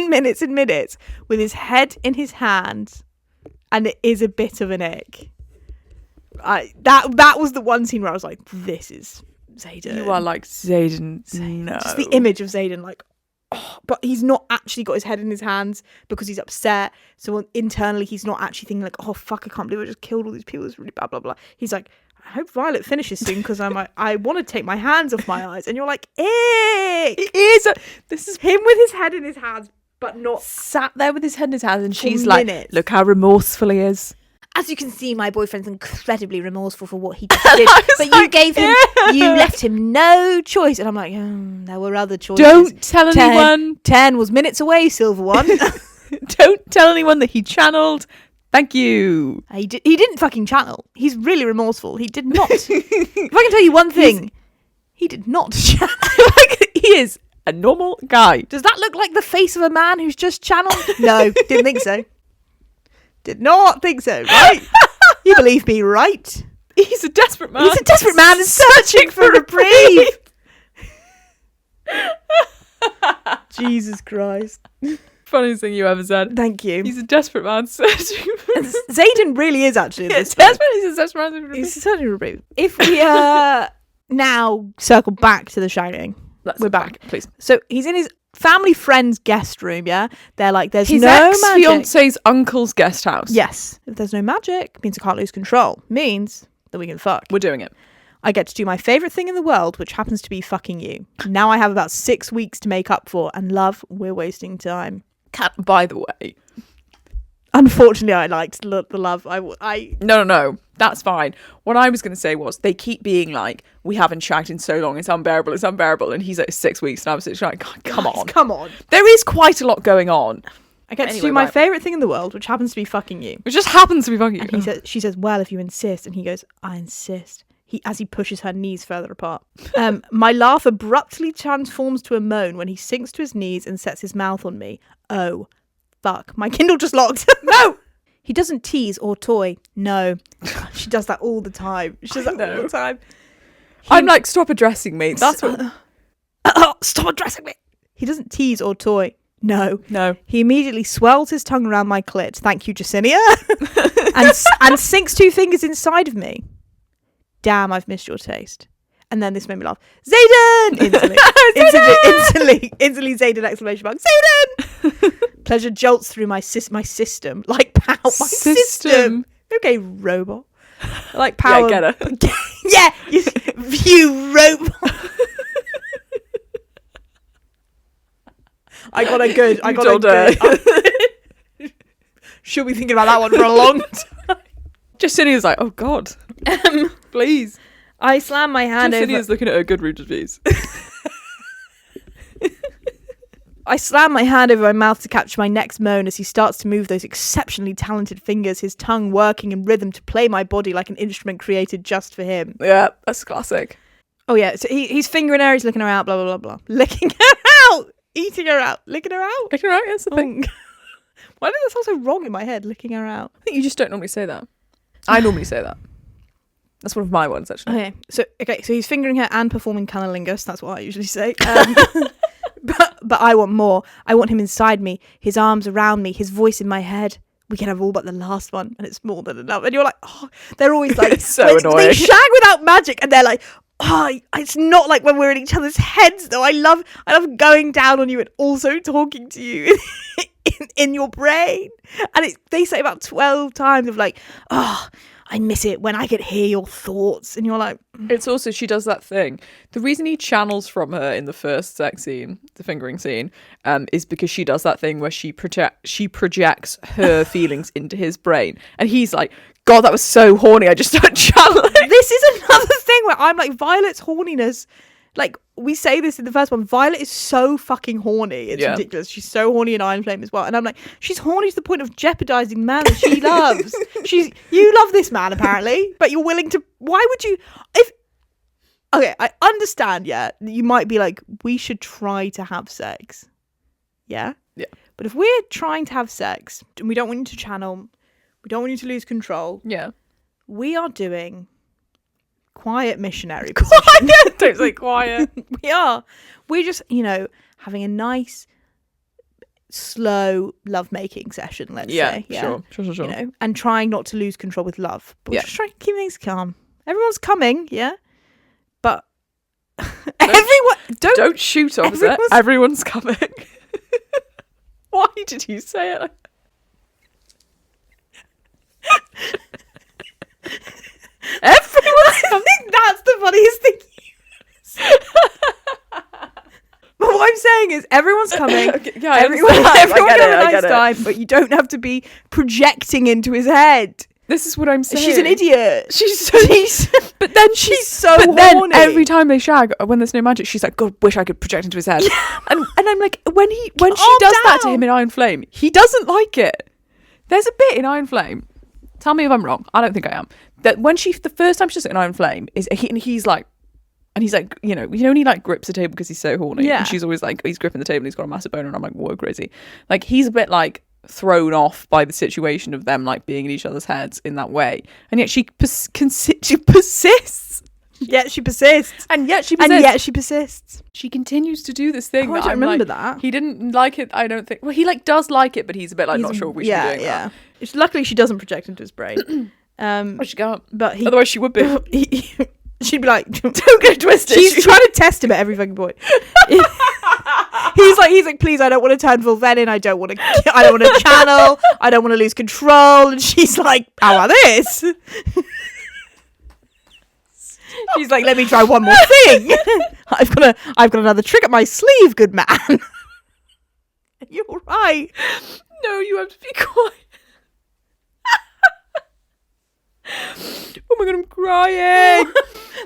minutes and minutes with his head in his hands. And it is a bit of an ick. That was the one scene where I was like, this is Xaden. You are like, Xaden. No. Just the image of Xaden, like, oh, but he's not actually got his head in his hands because he's upset. So internally, he's not actually thinking like, oh, fuck, I can't believe I just killed all these people. It's really blah, blah, blah. He's like, I hope Violet finishes soon because I'm like, I want to take my hands off my eyes. And you're like, ick. This is him with his head in his hands, but not sat there with his head in his hands. And she's like, look how remorseful he is. As you can see, my boyfriend's incredibly remorseful for what he just did. But like, you gave him, you left him no choice. And I'm like, there were other choices. Don't tell anyone. 10 was minutes away, Silver One. Don't tell anyone that he channeled. Thank you. He didn't fucking channel. He's really remorseful. He did not. If I can tell you one thing, he did not channel. He is a normal guy. Does that look like the face of a man who's just channeled? No, didn't think so. Did not think so, right? You believe me, right? He's a desperate man. He's a desperate man searching for reprieve. Jesus Christ. Funniest thing you ever said. Thank you. He's a desperate man searching for reprieve. Zayden really is actually. He's a desperate man searching for reprieve. He's searching for reprieve. If we now circle back to the shagging. We're back, please. So he's in his family friend's guest room, yeah? They're like, there's his no magic. His ex-fiance's uncle's guest house. Yes. If there's no magic, means I can't lose control. Means that we can fuck. We're doing it. I get to do my favourite thing in the world, which happens to be fucking you. Now I have about 6 weeks to make up for. And love, we're wasting time. By the way. Unfortunately, I liked the love. No. That's fine. What I was going to say was they keep being like, we haven't shagged in so long. It's unbearable. And he's like 6 weeks. And I was just like, come on. There is quite a lot going on. I get to do my favourite thing in the world, which happens to be fucking you. Which just happens to be fucking you. And she says, well, if you insist. And he goes, I insist. As he pushes her knees further apart. My laugh abruptly transforms to a moan when he sinks to his knees and sets his mouth on me. Oh, fuck. My Kindle just locked. No! He doesn't tease or toy. No. She does that all the time. All the time. I'm like, stop addressing me. That's what... Stop addressing me. He doesn't tease or toy. No. He immediately swirls his tongue around my clit. Thank you, Jacinia. and sinks 2 fingers inside of me. Damn, I've missed your taste. And then this made me laugh. Zayden! Instantly, Zayden! Exclamation mark. Zayden! Pleasure jolts through my system. Like pow. My system. Okay, robot. Like power. Yeah, I get her. Yeah, you robot. I got a good. She'll be thinking about that one for a long time. Justinia's like, oh God. Please. I slam my hand over. Justinia's looking at her Goodreads reviews. I slam my hand over my mouth to capture my next moan as he starts to move those exceptionally talented fingers, his tongue working in rhythm to play my body like an instrument created just for him. Yeah, that's classic. Oh yeah, so he's fingering her, he's looking her out, blah, blah, blah, blah. Licking her out! Eating her out. Licking her out. Licking her out, yes, the thing. Why does that sound so wrong in my head, licking her out? I think you just don't normally say that. I normally say that. That's one of my ones, actually. Okay, so he's fingering her and performing cunnilingus. That's what I usually say. But I want more. I want him inside me, his arms around me, his voice in my head. We can have all but the last one, and it's more than enough. And you're like, oh, they're always like, it's so annoying. They shag without magic, and they're like, oh, it's not like when we're in each other's heads, though. I love going down on you and also talking to you in your brain. And they say about 12 times of like, oh, I miss it when I could hear your thoughts. And you're like... It's also, she does that thing. The reason he channels from her in the first sex scene, the fingering scene, is because she does that thing where she projects her feelings into his brain. And he's like, God, that was so horny. I just started channeling. This is another thing where I'm like, Violet's horniness... Like, we say this in the first one, Violet is so fucking horny. It's ridiculous. She's so horny in Iron Flame as well. And I'm like, she's horny to the point of jeopardizing the man that she loves. You love this man, apparently, but you're willing to... Why would you... Okay, I understand, you might be like, we should try to have sex. Yeah? Yeah. But if we're trying to have sex, and we don't want you to channel, We don't want you to lose control. Yeah. We are doing quiet missionary position. Quiet! Don't say quiet. We are. We're just, having a nice, slow lovemaking session, let's say. Yeah, sure. And trying not to lose control with love. But we're just trying to keep things calm. Everyone's coming, yeah? But don't shoot opposite. Everyone's coming. Why did you say it? Everyone's coming. I think that's the funniest thing. But what I'm saying is everyone's coming. Okay, yeah, everyone can have a nice time, but you don't have to be projecting into his head. This is what I'm saying. She's an idiot. But then she's so horny. Then every time they shag, when there's no magic, she's like, God, wish I could project into his head. and I'm like, when she does that to him in Iron Flame, he doesn't like it. There's a bit in Iron Flame. Tell me if I'm wrong. I don't think I am. That when the first time she does it in Iron Flame is he's like, when he like grips the table because he's so horny. Yeah. And she's always like, he's gripping the table and he's got a massive boner, and I'm like, whoa, crazy. Like, he's a bit like thrown off by the situation of them like being in each other's heads in that way, and yet she persists. Yet she persists. And yet she persists. She continues to do this thing. I don't remember that. He didn't like it, I don't think. Well, he like does like it, but he's a bit like not sure we should be doing that. Luckily she doesn't project into his brain. She can't. But otherwise she would be. She'd be like, don't get twisted. She's trying to test him at every fucking point. He's like, please, I don't want to turn full venin. I don't want to channel. I don't want to lose control. And she's like, how about this? She's like, let me try one more thing. I've got another trick up my sleeve, good man. You're right. No, you have to be quiet. Oh my God, I'm crying.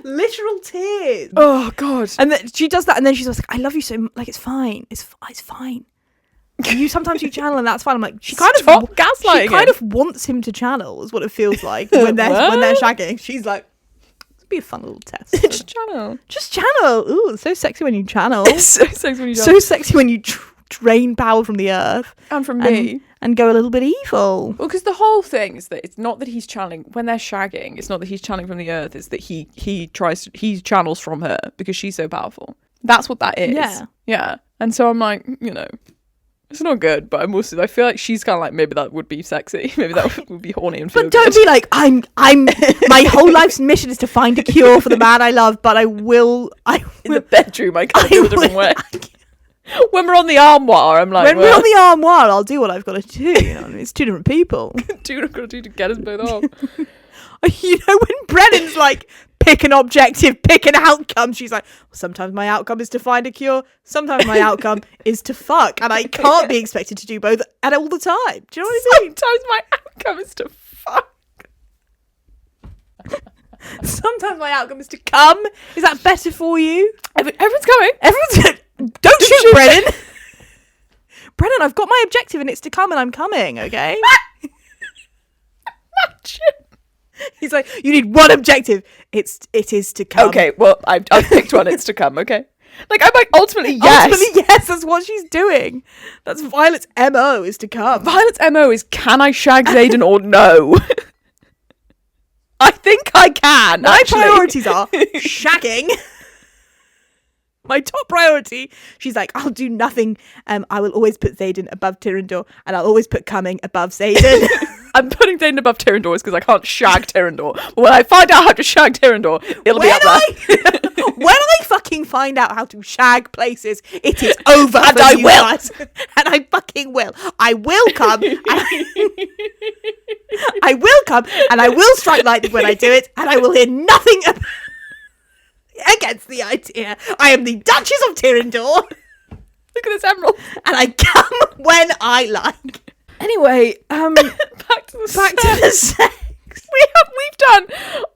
Literal tears. Oh God. And then she does that, and then she's like, I love you so much. Like, it's fine. It's fine. Sometimes you channel, and that's fine. I'm like, she kind of wants him to channel, is what it feels like when they're shagging. She's like, it'll be a fun little test. Just channel. Ooh, it's so sexy when you channel. It's so sexy when you channel. So sexy when you drain power from the earth and from me. And go a little bit evil. Well, because the whole thing is that it's not that he's channeling when they're shagging. It's not that he's channeling from the earth. It's that he channels from her because she's so powerful. That's what that is. Yeah. And so I'm like, it's not good. But I feel like she's kind of like, maybe that would be sexy. Maybe that would be horny and feel But don't be like, I'm. My whole life's mission is to find a cure for the man I love. But I will. In the bedroom, I can't do it a different way. When we're on the armoire, I'm like... When we're on the armoire, I'll do what I've got to do. It's two different people. Do what I've got to do to get us both off. When Brennan's like, pick an objective, pick an outcome, she's like, sometimes my outcome is to find a cure, sometimes my outcome is to fuck, and I can't be expected to do both at all the time. Do you know what I mean? Sometimes my outcome is to fuck. Sometimes my outcome is to come. Is that better for you? Everyone's coming. Don't shoot Brennan. Brennan, I've got my objective and it's to come, and I'm coming, okay? He's like, you need one objective. It is to come. Okay, well, I've picked one. It's to come, okay? Like, I'm like, ultimately, yes. That's what she's doing. That's Violet's MO, is to come. Violet's MO is, can I shag Xaden or no? I think I can. My priorities are shagging. My top priority, she's like, I'll do nothing. I will always put Xaden above Tyrrendor, and I'll always put coming above Xaden. I'm putting Xaden above Tyrrendor because I can't shag Tyrrendor. But when I find out how to shag Tyrrendor, it'll be up there. When I fucking find out how to shag places, it is over. And I will. Guys. And I fucking will. I will come. I will come, and I will strike lightning when I do it, and I will hear nothing against the idea. I am the Duchess of Tyrrendor. Look at this emerald. And I come when I like. Anyway, back to the sex. We've done,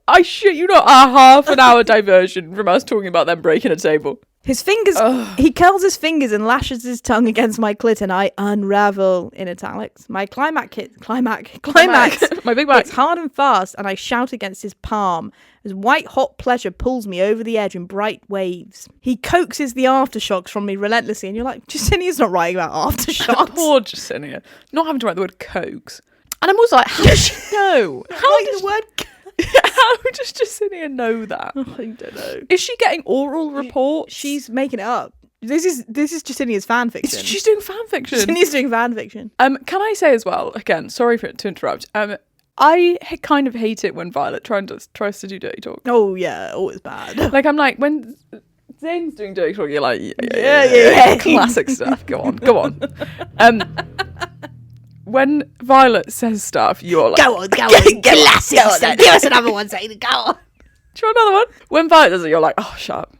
I shit you not, a half an hour diversion from us talking about them breaking a table. His fingers, he curls his fingers and lashes his tongue against my clit, and I unravel in italics. My climax, my big back, it's hard and fast, and I shout against his palm as white hot pleasure pulls me over the edge in bright waves. He coaxes the aftershocks from me relentlessly, and you're like, Justinia's not writing about aftershocks. Poor Justinia. Not having to write the word coax. And I'm also like, how does she know? How does the word? How does Justinia know that? I don't know. Is she getting oral reports? She's making it up. This is Justinia's fan fiction. She's doing fan fiction. Justinia's doing fan fiction. Can I say as well, again, sorry to interrupt. I kind of hate it when Violet tries to do dirty talk. Oh yeah, always bad. Like I'm like when Zane's doing dirty talk, you're like yeah. Classic stuff. Go on. When Violet says stuff, you're like go on, classic stuff. Give us another one, Zane. Go on. Do you want another one? When Violet does it, you're like, oh, shut up.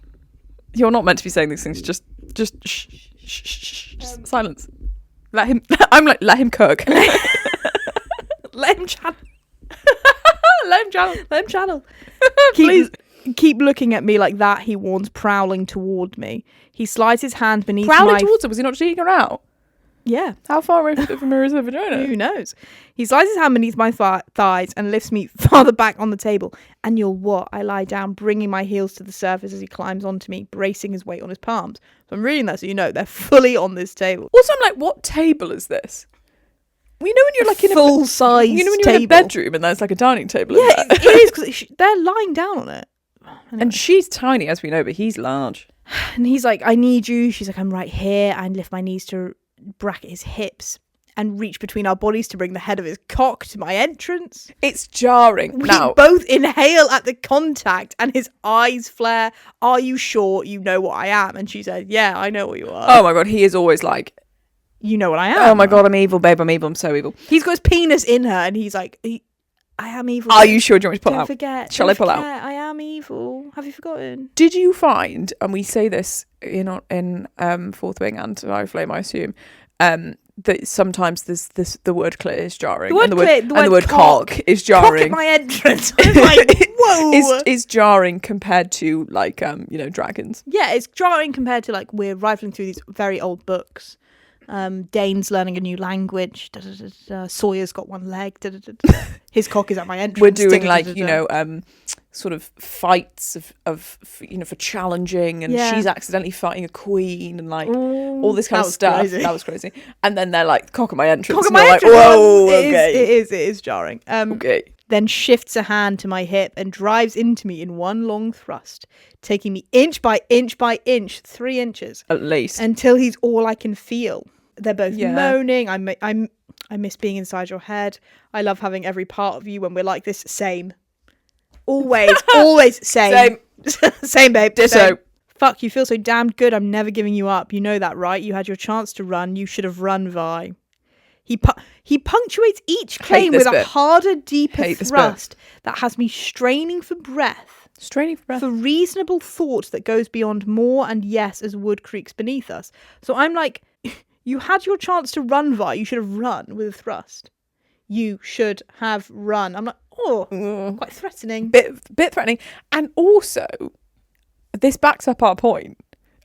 You're not meant to be saying these things. Just shh. Silence. Let him. I'm like, let him cook. Let him channel. Let him channel. Keep looking at me like that, he warns, prowling toward me. He slides his hand beneath prowling towards her? Was he not just eating her out? Yeah. How far away from her is her vagina? Who knows? He slides his hand beneath my thighs and lifts me farther back on the table. And you'll what? I lie down, bringing my heels to the surface as he climbs onto me, bracing his weight on his palms. So I'm reading that so you know they're fully on this table. Also, I'm like, what table is this? You know when you're like in full size you know when you're table. in a bedroom and there's like a dining table in there? It is, because they're lying down on it. Anyway. And she's tiny, as we know, but he's large. And he's like, I need you. She's like, I'm right here. And lift my knees to bracket his hips and reach between our bodies to bring the head of his cock to my entrance. It's jarring. We both inhale at the contact and his eyes flare. Are you sure you know what I am? And she said, yeah, I know what you are. Oh my God, he is always like, you know what I am. Oh my God, I'm evil, babe. I'm evil. I'm so evil. He's got his penis in her and he's like, I am evil. Are you sure? Do you want me to pull Don't out? Forget. Shall I pull out? I am evil. Have you forgotten? Did you find, and we say this in Fourth Wing and Flame, I assume, that sometimes the word clit is jarring. The word cock is jarring. Cock at my entrance. I'm like, whoa. is jarring compared to like dragons. Yeah, it's jarring compared to like we're rifling through these very old books. Dane's learning a new language. Sawyer's got one leg. His cock is at my entrance. We're doing sort of fights of for challenging, and she's accidentally fighting a queen, and like all this kind of stuff. Crazy. That was crazy. And then they're like, cock at my entrance. Cock at my entrance. Like, whoa, okay. It is jarring. Okay. Then shifts a hand to my hip and drives into me in one long thrust, taking me inch by inch by inch, 3 inches at least, until he's all I can feel. They're both moaning. I miss being inside your head. I love having every part of you when we're like this. Same. Always same. Same, babe. Ditto. Same. Fuck, you feel so damned good. I'm never giving you up. You know that, right? You had your chance to run. You should have run, Vi. He punctuates each claim with a harder, deeper thrust that has me straining for breath. For reasonable thought that goes beyond more and yes as wood creaks beneath us. So I'm like, you had your chance to run, Vi. You should have run with a thrust. You should have run. I'm like, quite threatening. Bit threatening. And also, this backs up our point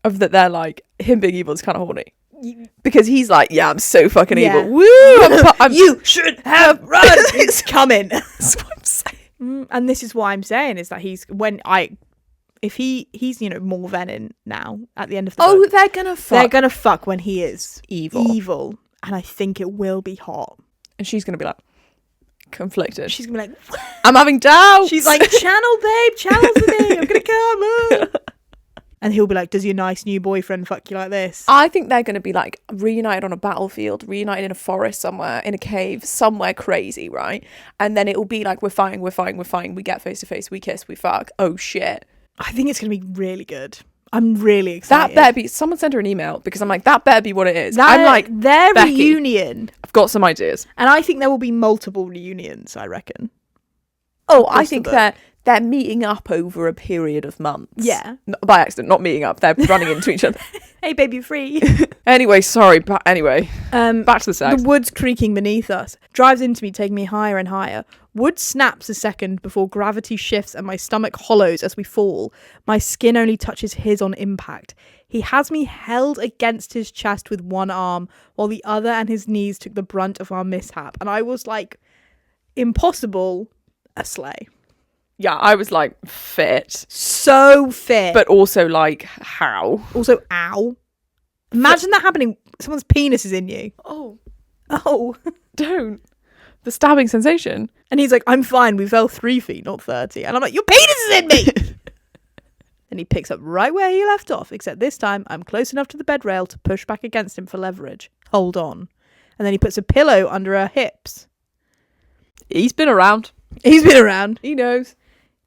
of that they're like, him being evil is kind of horny. Because he's like, yeah, I'm so fucking evil. Woo! You should have run. It's coming. That's what I'm saying. And this is what I'm saying is that he's more venin now at the end of the book. They're gonna fuck. They're gonna fuck when he is evil. And I think it will be hot. And she's gonna be like conflicted. She's gonna be like, I'm having doubts. She's like, channel, babe, channel to me. I'm gonna come. And he'll be like, does your nice new boyfriend fuck you like this? I think they're going to be like reunited on a battlefield, reunited in a forest somewhere, in a cave, somewhere crazy, right? And then it'll be like, we're fighting. We get face to face, we kiss, we fuck. Oh shit. I think it's going to be really good. I'm really excited. That better be, someone send her an email because I'm like, that better be what it is. I'm like, their Becky, reunion. I've got some ideas. And I think there will be multiple reunions, I reckon. Oh, I think they're meeting up over a period of months. Yeah. By accident, not meeting up. They're running into each other. Hey, baby, free. Anyway, sorry. But anyway, back to the sex. The wood's creaking beneath us. Drives into me, taking me higher and higher. Wood snaps a second before gravity shifts and my stomach hollows as we fall. My skin only touches his on impact. He has me held against his chest with one arm, while the other and his knees took the brunt of our mishap. And I was like, impossible, a slay. Yeah, I was like, fit. So fit. But also like, how? Also, ow. Imagine that happening. Someone's penis is in you. Oh. Oh. Don't. the stabbing sensation. And he's like, I'm fine. We fell 3 feet, not 30. And I'm like, your penis is in me. And he picks up right where he left off, except this time I'm close enough to the bed rail to push back against him for leverage. Hold on. And then he puts a pillow under her hips. He's been around. He's been around. He knows.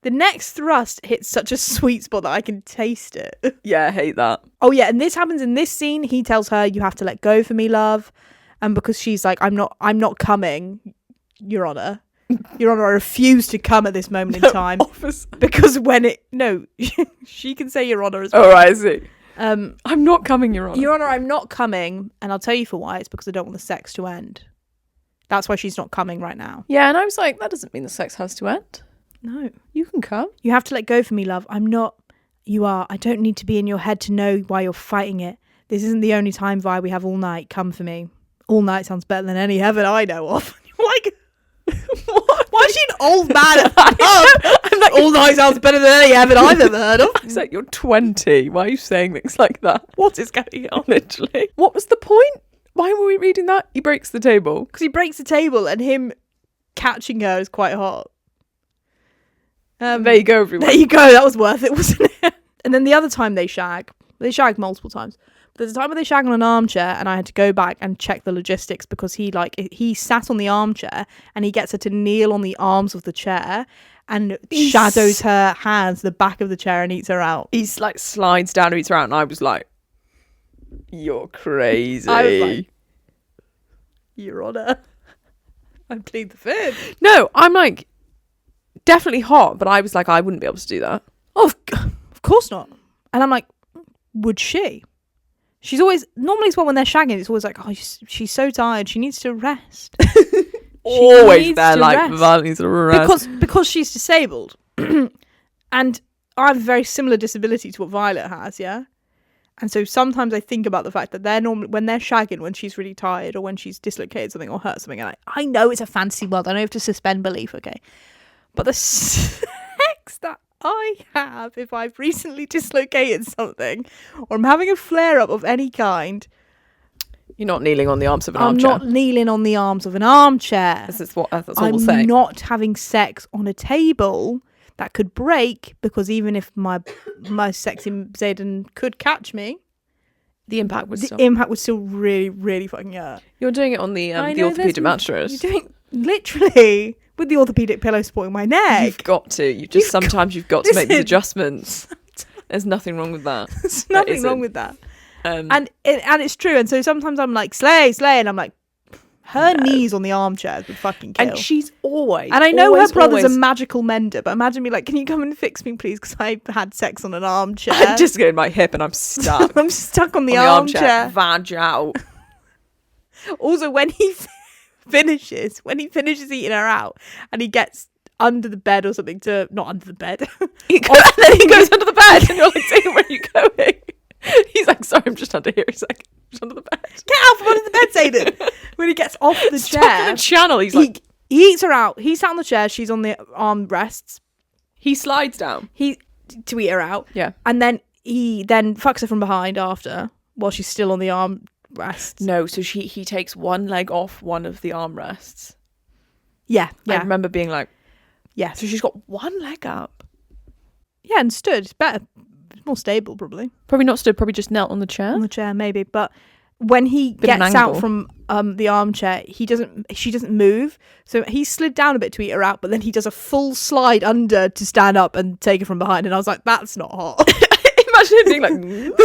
The next thrust hits such a sweet spot that I can taste it. Yeah, I hate that. Oh yeah, and this happens in this scene. He tells her, you have to let go for me, love. And because she's like, I'm not coming, Your Honour. Your Honour, I refuse to come at this moment in time. Officer. Because she can say Your Honour as well. Oh, right, I see. I'm not coming, Your Honour. Your Honour, I'm not coming. And I'll tell you for why. It's because I don't want the sex to end. That's why she's not coming right now. Yeah, and I was like, that doesn't mean the sex has to end. No. You can come. You have to let go for me, love. I'm not. You are. I don't need to be in your head to know why you're fighting it. This isn't the only time, Vi, we have all night. Come for me. All night sounds better than any heaven I know of. You're like, why is she an old man at the pub? I'm like, all night sounds better than any heaven I've ever heard of. It's like, you're 20. Why are you saying things like that? What is going on? Literally. What was the point? Why were we reading that? He breaks the table. Because he breaks the table and him catching her is quite hot. There you go, everyone. There you go. That was worth it, wasn't it? And then the other time they shag multiple times. There's a time where they shag on an armchair and I had to go back and check the logistics because he sat on the armchair and he gets her to kneel on the arms of the chair and shadows her hands, the back of the chair, and eats her out. He's like slides down and eats her out, and I was like, you're crazy. I was like, Your Honour, I plead the fifth. No, I'm like, definitely hot, but I was like, I wouldn't be able to do that. Oh, of course not. And I'm like, would she? She's always, normally it's when they're shagging, it's always like, oh, she's so tired, she needs to rest. Always there, like, Val needs to rest. Because she's disabled. And I have a very similar disability to what Violet has, yeah? And so sometimes I think about the fact that they're normally, when they're shagging, when she's really tired or when she's dislocated something or hurt something, and I know it's a fantasy world, I know you have to suspend belief, okay? But the sex that I have if I've recently dislocated something or I'm having a flare-up of any kind. You're not kneeling on the arms of an armchair. I'm not kneeling on the arms of an armchair. That's all we'll say. I'm not having sex on a table that could break because even if my sexy Zayden could catch me, the impact would still really, really fucking hurt. You're doing it on the orthopedic mattress. You're doing literally with the orthopedic pillow supporting my neck. You've got to. Sometimes you've got to make these adjustments. There's nothing wrong with that. There's nothing wrong with that. And it's true. And so sometimes I'm like, slay, and I'm like, her knees on the armchairs would fucking kill. And she's always. And I know her brother's a magical mender, but imagine me like, can you come and fix me, please? Because I had sex on an armchair. I'm just getting my hip and I'm stuck. I'm stuck on the armchair. Vag out. Also, when he finishes eating her out and he gets under the bed or something not under the bed. And then he goes under the bed and you're like, Zayden, where are you going? He's like, sorry, I'm just under here. He's like, just under the bed. Get out from under the bed, Zayden. When he gets off the chair. The channel, he's like. He eats her out. He's sat on the chair. She's on the armrests. He slides down. To eat her out. Yeah. And then he fucks her from behind after while she's still on the armrests. No, so he takes one leg off one of the armrests. Yeah. I remember being like, yeah. So she's got one leg up. Yeah, and stood. It's better. It's more stable, probably. Probably not stood, probably just knelt on the chair. On the chair, maybe. But when he gets out from the armchair, she doesn't move. So he slid down a bit to eat her out, but then he does a full slide under to stand up and take her from behind. And I was like, that's not hot. Imagine him being like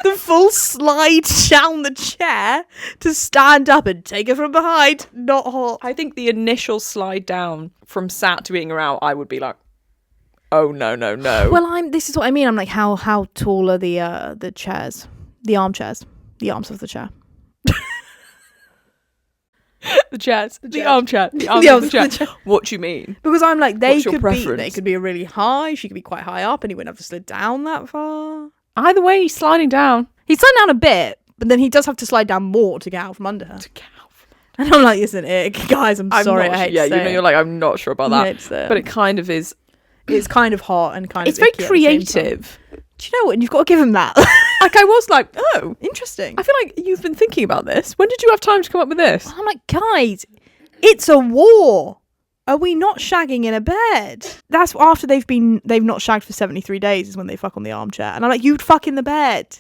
the full slide down the chair to stand up and take her from behind. Not hot. I think the initial slide down from sat to eating her out, I would be like, oh no. Well, this is what I mean. I'm like, how tall are the chairs, the armchairs, the arms of the chair, the chairs, the armchair, the arms of the chair. What do you mean? Because I'm like, they could be really high. She could be quite high up, and he wouldn't have to slide down that far. Either way, he's sliding down. He's sliding down a bit, but then he does have to slide down more to get out from under her. And I'm like, isn't it, guys? I'm sorry. I hate to say you're like, I'm not sure about that, but it kind of is. It's kind of hot and kind of. It's very creative. Do you know what? And you've got to give him that. Like I was like, oh, interesting. I feel like you've been thinking about this. When did you have time to come up with this? I'm like, guys, It's a war. Are we not shagging in a bed? That's after they've not shagged for 73 days is when they fuck on the armchair. And I'm like, you'd fuck in the bed.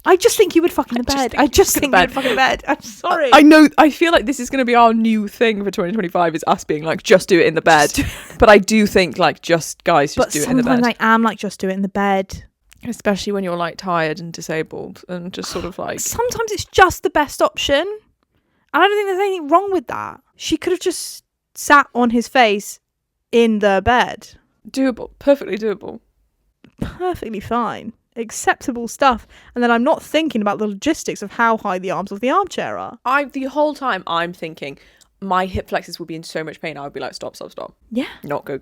I just think you would fuck in the bed. I just think you would fuck in the bed. I'm sorry. I know. I feel like this is going to be our new thing for 2025 is us being like, just do it in the bed. But I do think like do it in the bed. Sometimes I am like, just do it in the bed. Especially when you're like tired and disabled and just sort of like. Sometimes it's just the best option. And I don't think there's anything wrong with that. She could have just sat on his face in the bed. Doable. Perfectly doable. Perfectly fine. Acceptable stuff. And then I'm not thinking about the logistics of how high the arms of the armchair are. The whole time I'm thinking my hip flexors would be in so much pain. I would be like, stop. Yeah. Not go.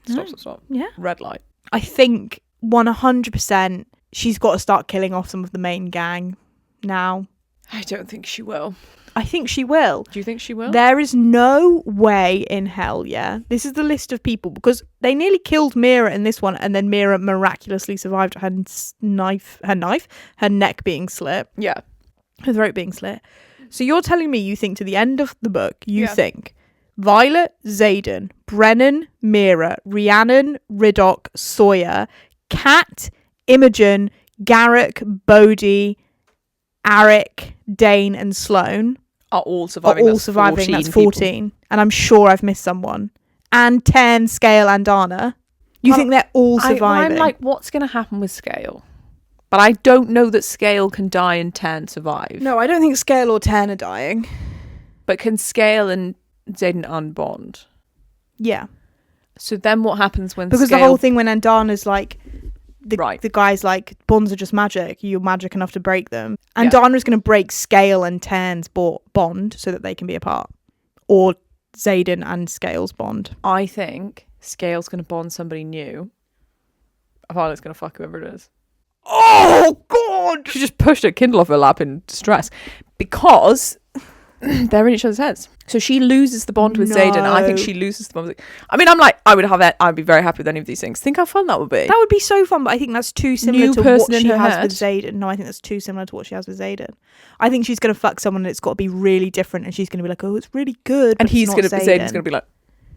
Stop. Yeah. Red light. I think 100% she's got to start killing off some of the main gang now. I don't think she will. I think she will. Do you think she will? There is no way in hell, yeah. This is the list of people, because they nearly killed Mira in this one, and then Mira miraculously survived her neck being slit. Yeah. Her throat being slit. So you're telling me you think to the end of the book, you think Violet, Xaden, Brennan, Mira, Rhiannon, Riddoch, Sawyer, Kat, Imogen, Garrick, Bodhi, Arik, Dane and Sloane are all surviving. That's 14. And I'm sure I've missed someone. And 10, Scale and Dana. You think they're all surviving? I'm like, what's going to happen with Scale? But I don't know that Scale can die and 10 survive. No, I don't think Scale or 10 are dying. But can Scale and Xaden unbond? Yeah. So then what happens when Because Scale... the whole thing when Andana's like... The guy's like, bonds are just magic. You're magic enough to break them. And Dana's going to break Scale and Tern's bond so that they can be apart. Or Xaden and Scale's bond. I think Scale's going to bond somebody new. Violet's going to fuck whoever it is. Oh, God! She just pushed her Kindle off her lap in distress. Because they're in each other's heads. So she loses the bond with Xaden. I think she loses the bond with... I mean, I'm like, I'd be very happy with any of these things. Think how fun that would be. That would be so fun, but I think that's too similar to what she has with Xaden. No, I think that's too similar to what she has with Xaden. I think she's going to fuck someone and it's got to be really different, and she's going to be like, oh, it's really good. And Xaden's going to be like,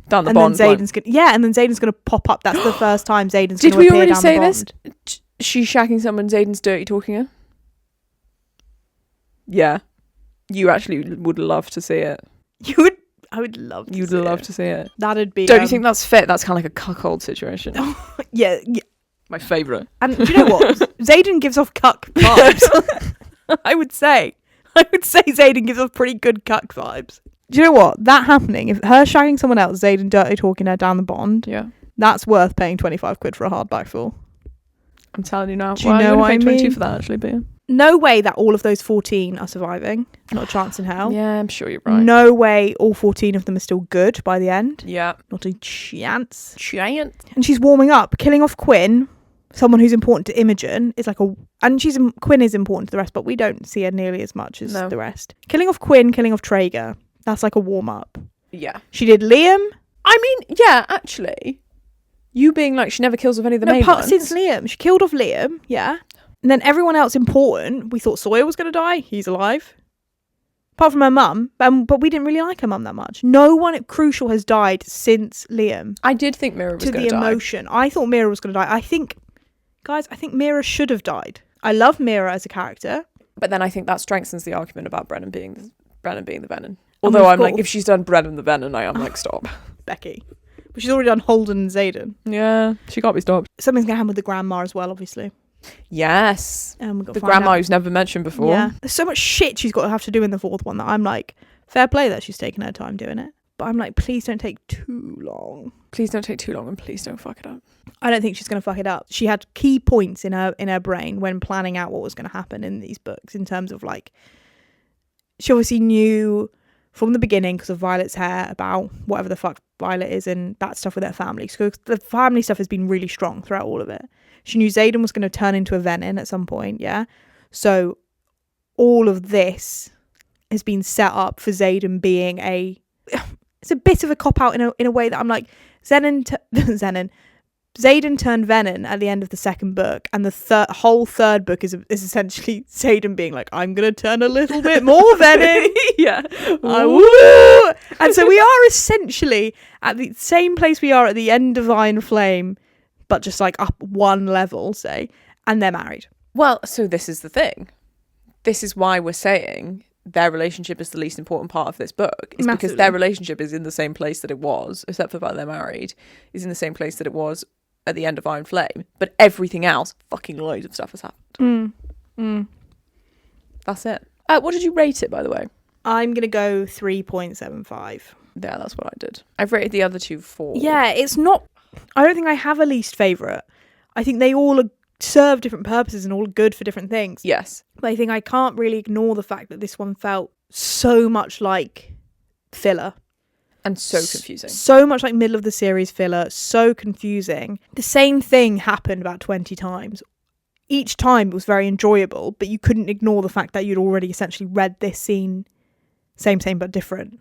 down the bond. Then Xaden's and then Xaden's going to pop up. That's the first time Xaden's going to appear down the bond. Did we already say this? She's shagging someone, Xaden's dirty talking her? Yeah. You actually would love to see it. I would love to You'd love to see it. That'd be... Don't you think that's fit? That's kind of like a cuckold situation. Yeah. My favourite. And do you know what? Xaden gives off cuck vibes. I would say Xaden gives off pretty good cuck vibes. Do you know what? That happening, if her shagging someone else, Xaden dirty talking her down the bond, that's worth paying 25 quid for a hardback for. I'm telling you now. Do you know what I mean? 22 for that, actually, but yeah. No way that all of those 14 are surviving. Not a chance in hell. Yeah, I'm sure you're right. No way all 14 of them are still good by the end. Yeah. Not a chance. Giant. And she's warming up. Killing off Quinn, someone who's important to Imogen, is like a... And Quinn is important to the rest, but we don't see her nearly as much as the rest. Killing off Quinn, killing off Traeger. That's like a warm-up. Yeah. She did Liam. I mean, yeah, actually. You being like, she never kills off any of the main ones. Since Liam. She killed off Liam, yeah. And then everyone else important, we thought Sawyer was going to die. He's alive. Apart from her mum. But we didn't really like her mum that much. No one crucial has died since Liam. I did think Mira was going to die. To the emotion. I thought Mira was going to die. I think Mira should have died. I love Mira as a character. But then I think that strengthens the argument about Brennan being the venin. Although I'm like, if she's done Brennan the venin, I am like, stop. Becky. But she's already done Holden and Xaden. Yeah, she can't be stopped. Something's going to happen with the grandma as well, obviously. Yes. The grandma who's never mentioned before. Yeah. There's so much shit she's got to have to do in the fourth one that I'm like, fair play that she's taken her time doing it. But I'm like, please don't take too long. Please don't take too long, and please don't fuck it up. I don't think she's going to fuck it up. She had key points in her brain when planning out what was going to happen in these books, in terms of like, she obviously knew from the beginning, because of Violet's hair, about whatever the fuck Violet is and that stuff with her family. So the family stuff has been really strong throughout all of it. She knew Xaden was going to turn into a venin at some point, yeah? So all of this has been set up for Xaden being it's a bit of a cop-out in a way that I'm like, Xaden turned venin at the end of the second book, and the whole third book is essentially Xaden being like, I'm gonna turn a little bit more venin. Yeah. Woo! And so we are essentially at the same place we are at the end of Iron Flame, but just like up one level, say, and they're married. Well, so this is the thing. This is why we're saying their relationship is the least important part of this book. It's because their relationship is in the same place that it was, except for the fact they're married, is in the same place that it was at the end of Iron Flame. But everything else, fucking loads of stuff has happened. That's it. What did you rate it, by the way? I'm going to go 3.75. Yeah, that's what I did. I've rated the other 2 4. Yeah, it's not... I don't think I have a least favourite. I think they all serve different purposes and all good for different things. Yes. But I think I can't really ignore the fact that this one felt so much like filler. And so confusing. So much like middle of the series filler. So confusing. The same thing happened about 20 times. Each time it was very enjoyable, but you couldn't ignore the fact that you'd already essentially read this scene same but different.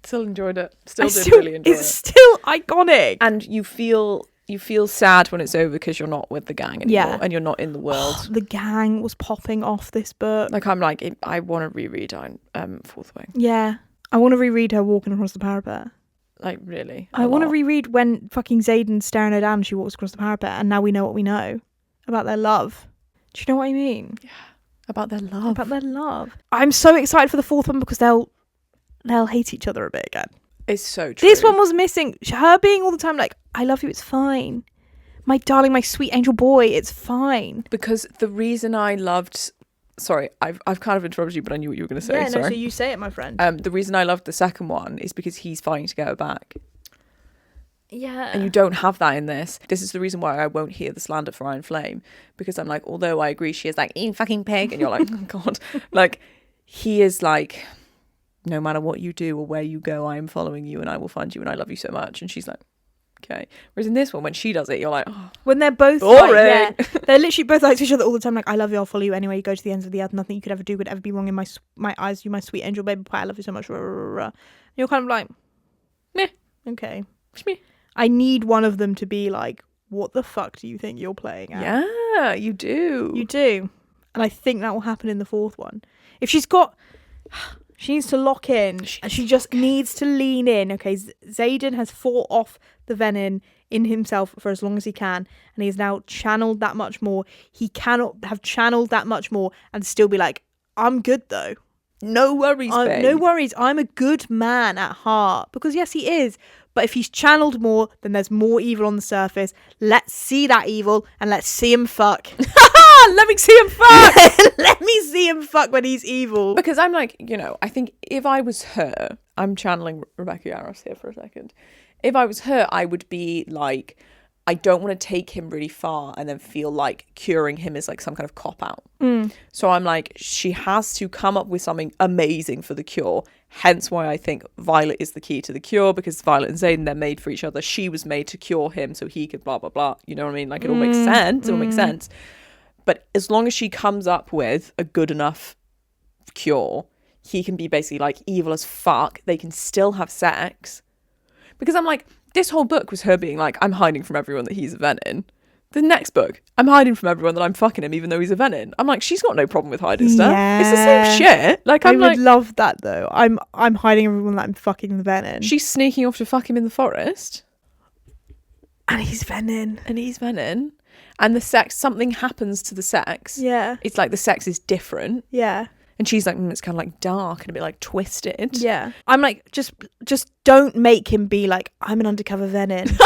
Still enjoyed it. Really enjoy it. It's still iconic. And you feel sad when it's over because you're not with the gang anymore and you're not in the world. The gang was popping off this book. Like, I'm like, I want to reread Fourth Wing. Yeah. I want to reread her walking across the parapet. Like, really? I want to reread when fucking Xaden's staring her down and she walks across the parapet, and now we know what we know about their love. Do you know what I mean? Yeah. About their love. I'm so excited for the fourth one because they'll hate each other a bit again. It's so true. This one was missing. Her being all the time like, I love you, it's fine. My darling, my sweet angel boy, it's fine. Because the reason I loved... Sorry, I've kind of interrupted you, but I knew what you were going to say. Yeah, sorry. No, so you say it, my friend. The reason I loved the second one is because he's fighting to get her back. Yeah. And you don't have that in this. This is the reason why I won't hear the slander for Iron Flame. Because I'm like, although I agree she is like, you fucking pig. And you're like, oh God. Like, he is like... no matter what you do or where you go, I am following you and I will find you and I love you so much. And she's like, okay. Whereas in this one, when she does it, you're like, oh. When they're both like, they're literally both like to each other all the time, like, I love you, I'll follow you anywhere you go to the ends of the earth. Nothing you could ever do would ever be wrong in my eyes. You my sweet angel baby pie, I love you so much. And you're kind of like, meh, okay. Meh. I need one of them to be like, what the fuck do you think you're playing at? Yeah, you do. You do. And I think that will happen in the fourth one. If she's got... She needs to lock in, and she just needs to lean in. Okay, Xaden has fought off the venin in himself for as long as he can, and he has now channeled that much more. He cannot have channeled that much more and still be like, I'm good though. No worries, babe. No worries. I'm a good man at heart. Because yes, he is. But if he's channeled more, then there's more evil on the surface. Let's see that evil and let's see him fuck. Let me see him fuck. Let me see him fuck when he's evil. Because I'm like, I think if I was her, I'm channeling Rebecca Yarros here for a second. If I was her, I would be like, I don't want to take him really far and then feel like curing him is like some kind of cop out. So I'm like, she has to come up with something amazing for the cure. Hence why I think Violet is the key to the cure, because Violet and Xaden, they're made for each other. She was made to cure him so he could blah, blah, blah. You know what I mean? Like, it all makes sense. It all makes sense. But as long as she comes up with a good enough cure, he can be basically like evil as fuck. They can still have sex. Because I'm like, this whole book was her being like, I'm hiding from everyone that he's a venin. The next book, I'm hiding from everyone that I'm fucking him even though he's a venin. I'm like, she's got no problem with hiding stuff. Yeah. It's the same shit. Like, I would love that though. I'm hiding everyone that I'm fucking the venin. She's sneaking off to fuck him in the forest. And he's venin. And the sex, something happens to the sex. Yeah. It's like the sex is different. Yeah. And she's like, it's kind of like dark and a bit like twisted. Yeah. I'm like, just don't make him be like, I'm an undercover venin.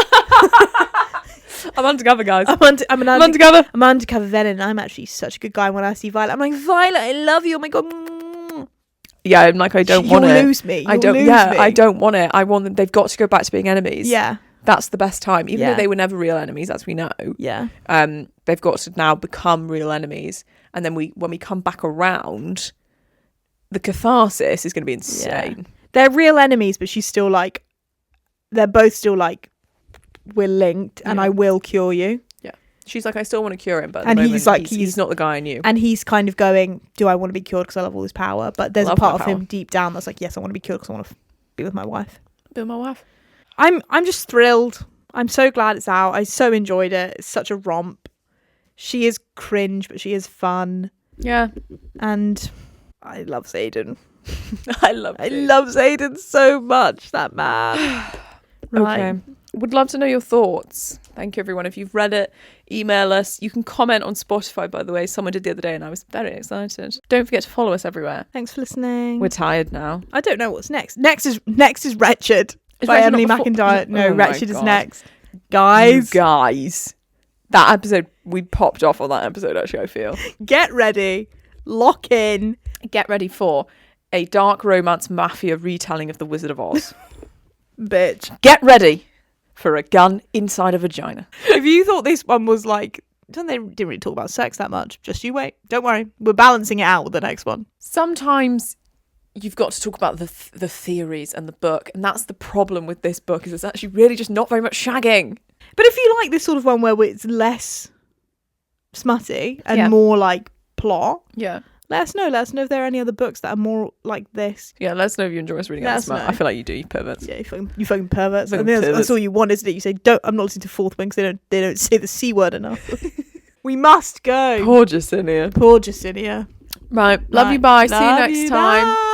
I'm undercover, guys. I'm undercover. I'm undercover venin. I'm actually such a good guy. When I see Violet, I'm like, Violet, I love you. Oh my God. Yeah, I'm like, I don't want it. You'll lose me. I don't want it. I want them. They've got to go back to being enemies. Yeah. That's the best time. Even though they were never real enemies, as we know. Yeah. They've got to now become real enemies. And then when we come back around, the catharsis is going to be insane. Yeah. They're real enemies, but she's still like, they're both still like, we're linked and I will cure you. Yeah. She's like, I still want to cure him, but at the moment, he's not the guy I knew. And he's kind of going, do I want to be cured because I love all this power? But there's a part of him deep down that's like, yes, I want to be cured because I want to be with my wife. Be with my wife. I'm just thrilled. I'm so glad it's out. I so enjoyed it. It's such a romp. She is cringe, but she is fun. Yeah. And I love Xaden. I love Xaden so much, that man. Right. Okay. Would love to know your thoughts. Thank you, everyone. If you've read it, email us. You can comment on Spotify, by the way. Someone did the other day and I was very excited. Don't forget to follow us everywhere. Thanks for listening. We're tired now. I don't know what's next. Next is Wretched by Emily McIntyre. No, Wretched is next. Guys. You guys. That episode, we popped off on that episode, actually, I feel. Get ready. Lock in. Get ready for a dark romance mafia retelling of The Wizard of Oz. Bitch. Get ready for a gun inside a vagina. If you thought this one was like, they didn't really talk about sex that much, just you wait. Don't worry. We're balancing it out with the next one. Sometimes you've got to talk about the theories and the book, and that's the problem with this book, is it's actually really just not very much shagging. But if you like this sort of one where it's less smutty and more like plot, let us know. Let us know if there are any other books that are more like this. Yeah, let us know if you enjoy us reading out smut. I feel like you do, you perverts. Yeah, you fucking perverts. That's all you want, isn't it? You say, I'm not listening to Fourth Wing because they don't say the C word enough. We must go. Poor Jacinia. Poor Jacinia. Right. Love you. Bye. See you next time. Bye.